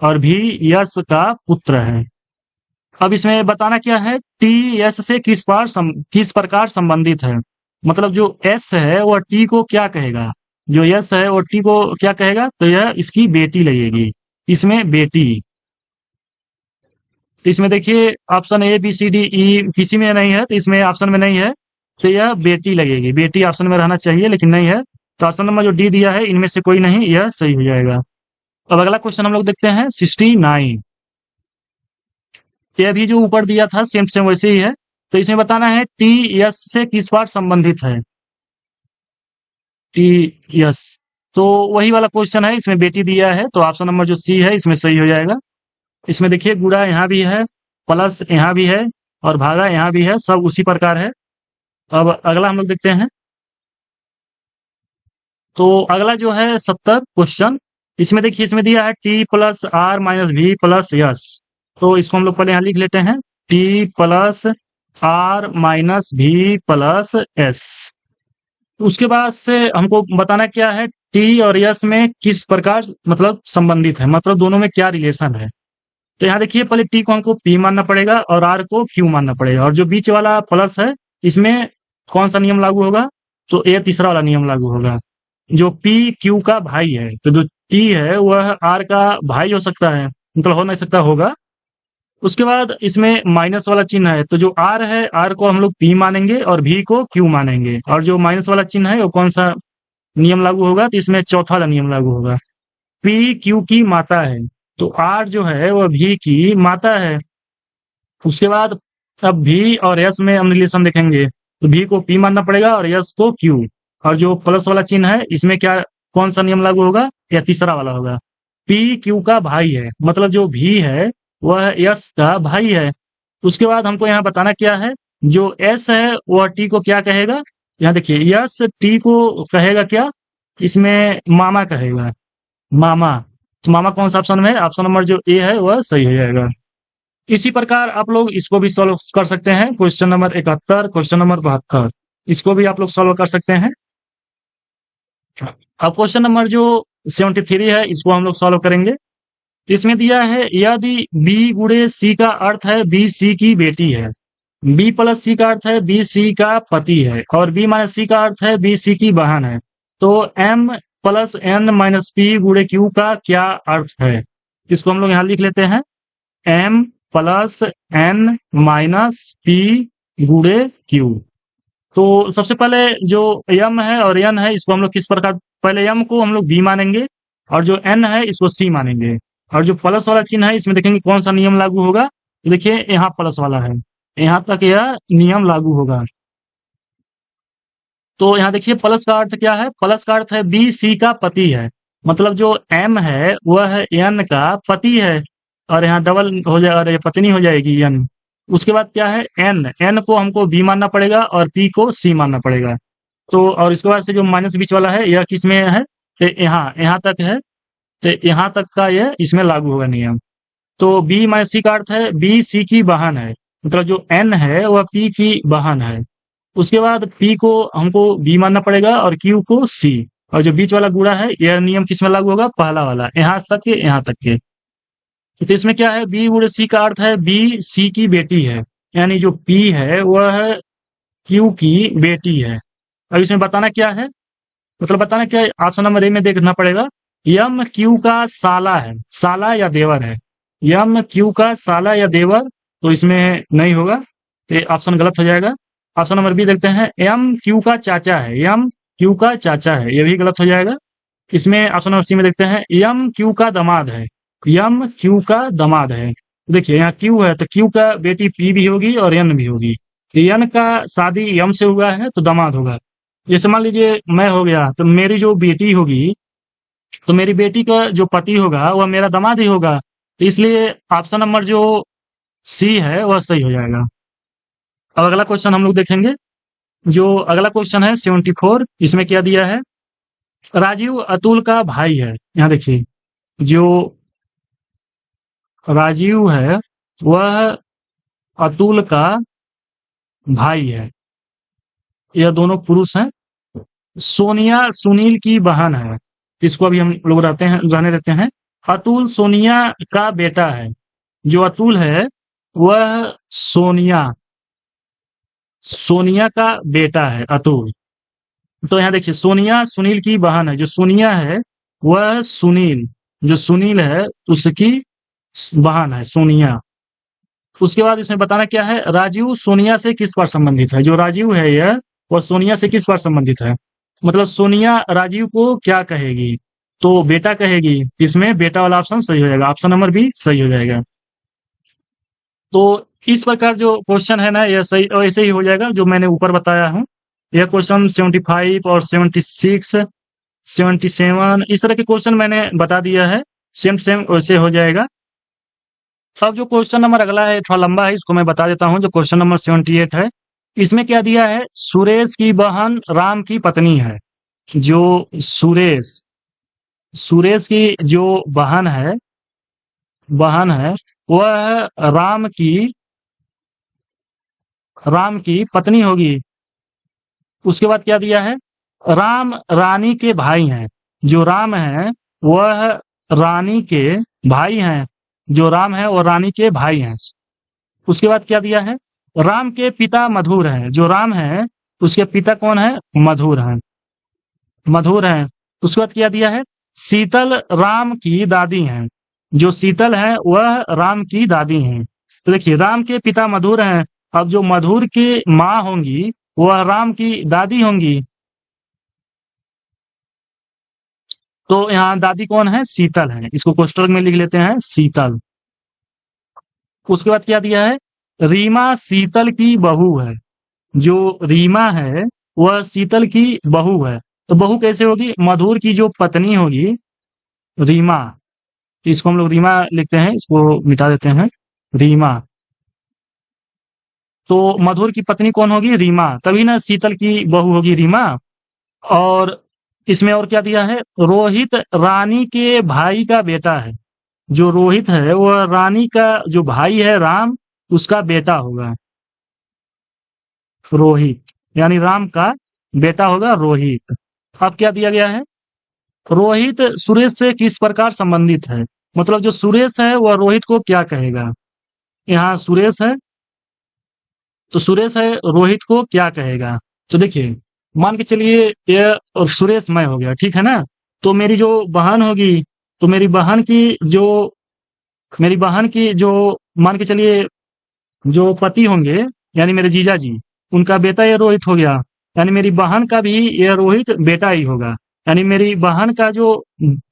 और भी यस का पुत्र है। अब इसमें बताना क्या है, टी एस से किस प्रकार संबंधित है, मतलब जो एस है वह टी को क्या कहेगा, जो यस है वो टी को क्या कहेगा, तो यह इसकी बेटी लगेगी, इसमें बेटी। तो इसमें देखिए option A B C D E किसी में नहीं है, तो इसमें ऑप्शन में नहीं है, तो यह बेटी लगेगी। बेटी ऑप्शन में रहना चाहिए लेकिन नहीं है, तो ऑप्शन नंबर जो डी दिया है इनमें से कोई नहीं, यह सही हो जाएगा। अब अगला क्वेश्चन हम लोग देखते हैं 69। यह भी जो ऊपर दिया था सेम सेम वैसे ही है। तो इसमें बताना है टी यस से किस बार संबंधित है, टी यस। तो वही वाला क्वेश्चन है, इसमें बेटी दिया है, तो ऑप्शन नंबर जो सी है इसमें सही हो जाएगा। इसमें देखिए गुणा यहाँ भी है, प्लस यहाँ भी है और भागा यहाँ भी है, सब उसी प्रकार है। अब अगला हम लोग देखते हैं। तो अगला जो है 70 क्वेश्चन, इसमें देखिए इसमें दिया है टी प्लस आर माइनस भी प्लस यस। तो इसको हम लोग पहले यहाँ लिख लेते हैं, टी प्लस आर माइनस भी प्लस एस। उसके बाद से हमको बताना क्या है, टी और यस में किस प्रकार मतलब संबंधित है, मतलब दोनों में क्या रिलेशन है। तो यहाँ देखिए पहले टी को हमको पी मानना पड़ेगा और आर को क्यू मानना पड़ेगा, और जो बीच वाला प्लस है इसमें कौन सा नियम लागू होगा, तो ये तीसरा वाला नियम लागू होगा। जो पी क्यू का भाई है, तो जो टी है वह आर का भाई हो सकता है, मतलब हो नहीं सकता, होगा। उसके बाद इसमें माइनस वाला चिन्ह है, तो जो आर है आर को हम लोग पी मानेंगे और भी को क्यू मानेंगे, और जो माइनस वाला चिन्ह है वो कौन सा नियम लागू होगा, तो इसमें चौथा वाला नियम लागू होगा। पी क्यू की माता है, तो आर जो है वह भी की माता है। उसके बाद अब भी और यस में हम रिलेशन देखेंगे, तो भी को पी मानना पड़ेगा और यस को क्यू, और जो प्लस वाला चिन्ह है इसमें क्या कौन सा नियम लागू होगा, या तीसरा वाला होगा, पी क्यू का भाई है, मतलब जो भी है वह यस का भाई है। उसके बाद हमको यहाँ बताना क्या है, जो एस है वह टी को क्या कहेगा, यहाँ देखिए यस टी को कहेगा क्या, इसमें मामा कहेगा, मामा। तो मामा कौन सा ऑप्शन में है, ऑप्शन नंबर जो ए है वह सही हो जाएगा। इसी प्रकार आप लोग इसको भी सॉल्व कर सकते हैं, क्वेश्चन नंबर 71, क्वेश्चन नंबर 72। इसको भी आप लोग सॉल्व कर सकते हैं। अब क्वेश्चन नंबर जो 73 है इसको हम लोग सॉल्व करेंगे। इसमें दिया है यदि बी गुणे सी का अर्थ है बी सी की बेटी है, बी प्लस सी का अर्थ है बी सी का पति है और बी माइनस सी का अर्थ है बी सी की बहन है, तो M plus N minus P गुणे क्यू का क्या अर्थ है। इसको हम लोग यहाँ लिख लेते हैं M plus N minus P गुणे क्यू। तो सबसे पहले जो यम है और एन है इसको हम लोग किस प्रकार, पहले यम को हम लोग बी मानेंगे और जो एन है इसको सी मानेंगे, और जो प्लस वाला चिन्ह है इसमें देखेंगे कौन सा नियम लागू होगा। देखिए यहाँ प्लस वाला है, यहाँ तक यह नियम लागू होगा। तो यहाँ देखिए प्लस का अर्थ क्या है, प्लस का अर्थ है बी सी का पति है, मतलब जो एम है वह एन का पति है, और यहाँ डबल हो जाए और ये पत्नी हो जाएगी एन। उसके बाद क्या है एन, एन को हमको बी मानना पड़ेगा और पी को सी मानना पड़ेगा। तो और इसके बाद से जो माइनस बीच वाला है यह किस में है, तो यहाँ तक है, तो यहाँ तक का यह इसमें लागू होगा नियम। तो बी माइनस सी का अर्थ है बी सी की बहन है, मतलब जो एन है वह पी की बहन है। उसके बाद पी को हमको बी मानना पड़ेगा और क्यू को सी, और जो बीच वाला गुणा है यह नियम किस में लागू होगा, पहला वाला, यहाँ तक के यहाँ तक के। तो इसमें क्या है बी गुणे सी का अर्थ है बी सी की बेटी है, यानी जो पी है वह क्यू की बेटी है। अब इसमें बताना क्या है, मतलब बताना क्या है, ऑप्शन नंबर ए में देखना पड़ेगा यम क्यू का साला है, साला या देवर है, यम क्यू का साला या देवर, तो इसमें नहीं होगा, तो ऑप्शन गलत हो जाएगा। ऑप्शन नंबर बी देखते हैं एम क्यू का चाचा है, यम क्यू का चाचा है, ये भी गलत हो जाएगा। इसमें ऑप्शन नंबर सी में देखते हैं यम क्यू का दामाद है, यम क्यू का दामाद है। देखिए यहाँ क्यू है तो क्यू का बेटी पी भी होगी और एन भी होगी, एन का शादी यम से हुआ है तो दामाद होगा। जैसे मान लीजिए मैं हो गया तो मेरी जो बेटी होगी, तो मेरी बेटी का जो पति होगा वह मेरा दामाद ही होगा, तो इसलिए ऑप्शन नंबर जो सी है वह सही हो जाएगा। अब अगला क्वेश्चन हम लोग देखेंगे, जो अगला क्वेश्चन है 74। इसमें क्या दिया है, राजीव अतुल का भाई है। यहाँ देखिए जो राजीव है वह अतुल का भाई है, यह दोनों पुरुष हैं। सोनिया सुनील की बहन है, इसको अभी हम लोग रहने देते हैं। अतुल सोनिया का बेटा है, जो अतुल है वह सोनिया का बेटा है अतुल। तो यहाँ देखिए सोनिया सुनील की बहन है, जो सोनिया है वह सुनील, जो सुनील है उसकी बहन है सोनिया। उसके बाद इसमें बताना क्या है, राजीव सोनिया से किस बार संबंधित है, जो राजीव है यह वह सोनिया से किस बार संबंधित है, मतलब सोनिया राजीव को क्या कहेगी, तो बेटा कहेगी। इसमें बेटा वाला ऑप्शन सही हो जाएगा, ऑप्शन नंबर बी सही हो जाएगा। तो इस प्रकार जो क्वेश्चन है ना यह सही ऐसे ही हो जाएगा जो मैंने ऊपर बताया हूँ। यह क्वेश्चन 75 और 76, 77 इस तरह के क्वेश्चन मैंने बता दिया है, सेम वैसे हो जाएगा। अब जो क्वेश्चन नंबर अगला है थोड़ा लंबा है, इसको मैं बता देता हूँ। जो क्वेश्चन नंबर 78 है, इसमें क्या दिया है, सुरेश की बहन राम की पत्नी है। जो सुरेश की जो बहन है वह राम की पत्नी होगी। उसके बाद क्या दिया है, राम रानी के भाई हैं, जो राम है वह रानी के भाई हैं, जो राम है वह रानी के भाई हैं। उसके बाद क्या दिया है, राम के पिता मधुर हैं, जो राम है उसके पिता कौन है, मधुर हैं। उसके बाद क्या दिया है, शीतल राम की दादी हैं, जो शीतल है वह राम की दादी हैं। तो देखिए राम के पिता मधुर हैं, अब जो मधुर की माँ होंगी वह राम की दादी होंगी, तो यहाँ दादी कौन है, शीतल है, इसको कोष्ठक में लिख लेते हैं शीतल। उसके बाद क्या दिया है, रीमा शीतल की बहू है, जो रीमा है वह शीतल की बहू है। तो बहू कैसे होगी, मधुर की जो पत्नी होगी रीमा, इसको हम लोग रीमा लिखते हैं, इसको मिटा देते हैं रीमा। तो मधुर की पत्नी कौन होगी, रीमा, तभी ना शीतल की बहू होगी रीमा। और इसमें और क्या दिया है, रोहित रानी के भाई का बेटा है, जो रोहित है वह रानी का जो भाई है राम उसका बेटा होगा रोहित। यानी राम का बेटा होगा रोहित। अब क्या दिया गया है, रोहित सुरेश से किस प्रकार संबंधित है, मतलब जो सुरेश है वह रोहित को क्या कहेगा। यहाँ सुरेश है तो सुरेश है रोहित को क्या कहेगा। तो देखिए मान के चलिए ये सुरेश मैं हो गया, ठीक है ना। तो मेरी जो बहन होगी, तो मेरी बहन की जो मान के चलिए जो पति होंगे यानी मेरे जीजा जी, उनका बेटा ये रोहित हो गया, यानी मेरी बहन का भी ये रोहित बेटा ही होगा। यानी मेरी बहन का जो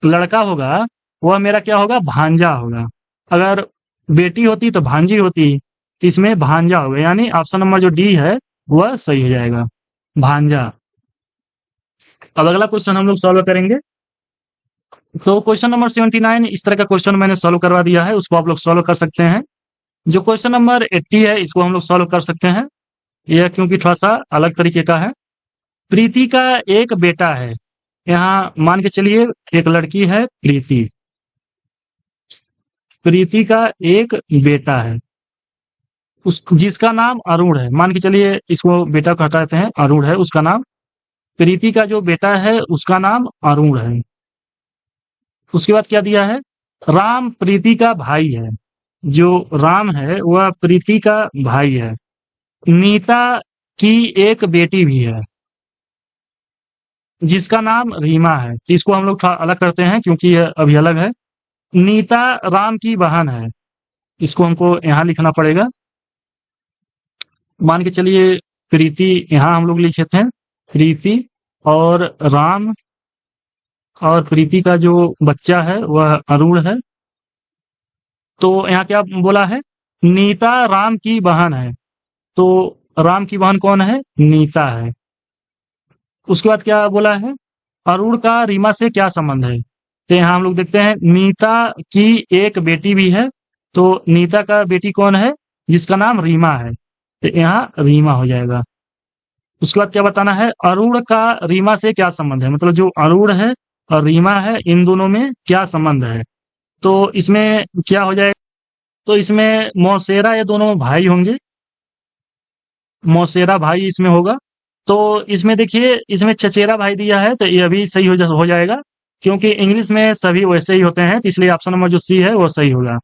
लड़का होगा वह मेरा क्या होगा, भांजा होगा। अगर बेटी होती तो भांजी होती, तो इसमें भांजा होगा, यानी ऑप्शन नंबर जो डी है वह सही हो जाएगा, भांजा। अब अगला क्वेश्चन हम लोग सॉल्व करेंगे। तो क्वेश्चन नंबर 79 इस तरह का क्वेश्चन मैंने सॉल्व करवा दिया है, उसको आप लोग सॉल्व कर सकते हैं। जो क्वेश्चन नंबर 80 है इसको हम लोग सॉल्व कर सकते हैं, यह क्योंकि थोड़ा सा अलग तरीके का है। प्रीति का एक बेटा है, यहाँ मान के चलिए एक लड़की है प्रीति, प्रीति का एक बेटा है जिसका नाम अरुण है। मान के चलिए इसको बेटा कहते हैं, अरुण है उसका नाम। प्रीति का जो बेटा है उसका नाम अरुण है। उसके बाद क्या दिया है, राम प्रीति का भाई है, जो राम है वह प्रीति का भाई है। नीता की एक बेटी भी है जिसका नाम रीमा है। इसको हम लोग थोड़ा अलग करते हैं क्योंकि यह अभी अलग है। नीता राम की बहन है, इसको हमको यहाँ लिखना पड़ेगा। मान के चलिए प्रीति यहाँ हम लोग लिखे थे, प्रीति और राम और प्रीति का जो बच्चा है वह अरुण है। तो यहाँ क्या बोला है, नीता राम की बहन है, तो राम की बहन कौन है, नीता है। उसके बाद क्या बोला है, अरुण का रीमा से क्या संबंध है। तो यहाँ हम लोग देखते हैं नीता की एक बेटी भी है, तो नीता का बेटी कौन है, जिसका नाम रीमा है, तो यहाँ रीमा हो जाएगा। उसके बाद क्या बताना है, अरुण का रीमा से क्या संबंध है, मतलब जो अरुण है और रीमा है इन दोनों में क्या संबंध है। तो इसमें क्या हो जाएगा, तो इसमें मौसेरा ये दोनों भाई होंगे, मौसेरा भाई इसमें होगा। तो इसमें देखिए इसमें चचेरा भाई दिया है, तो ये भी सही हो जाएगा क्योंकि इंग्लिश में सभी वैसे ही होते हैं, तो इसलिए ऑप्शन नंबर जो सी है वो सही होगा।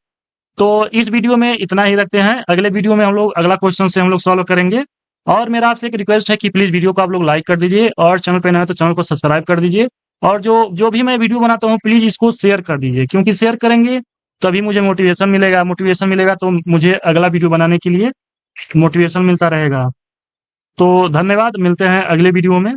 तो इस वीडियो में इतना ही रखते हैं, अगले वीडियो में हम लोग अगला क्वेश्चन से हम लोग सॉल्व करेंगे। और मेरा आपसे एक रिक्वेस्ट है कि प्लीज वीडियो को आप लोग लाइक कर दीजिए और चैनल पे नए हो तो चैनल को सब्सक्राइब कर दीजिए। और जो भी मैं वीडियो बनाता हूँ प्लीज इसको शेयर कर दीजिए, क्योंकि शेयर करेंगे तभी मुझे मोटिवेशन मिलेगा तो मुझे अगला वीडियो बनाने के लिए मोटिवेशन मिलता रहेगा। तो धन्यवाद, मिलते हैं अगले वीडियो में।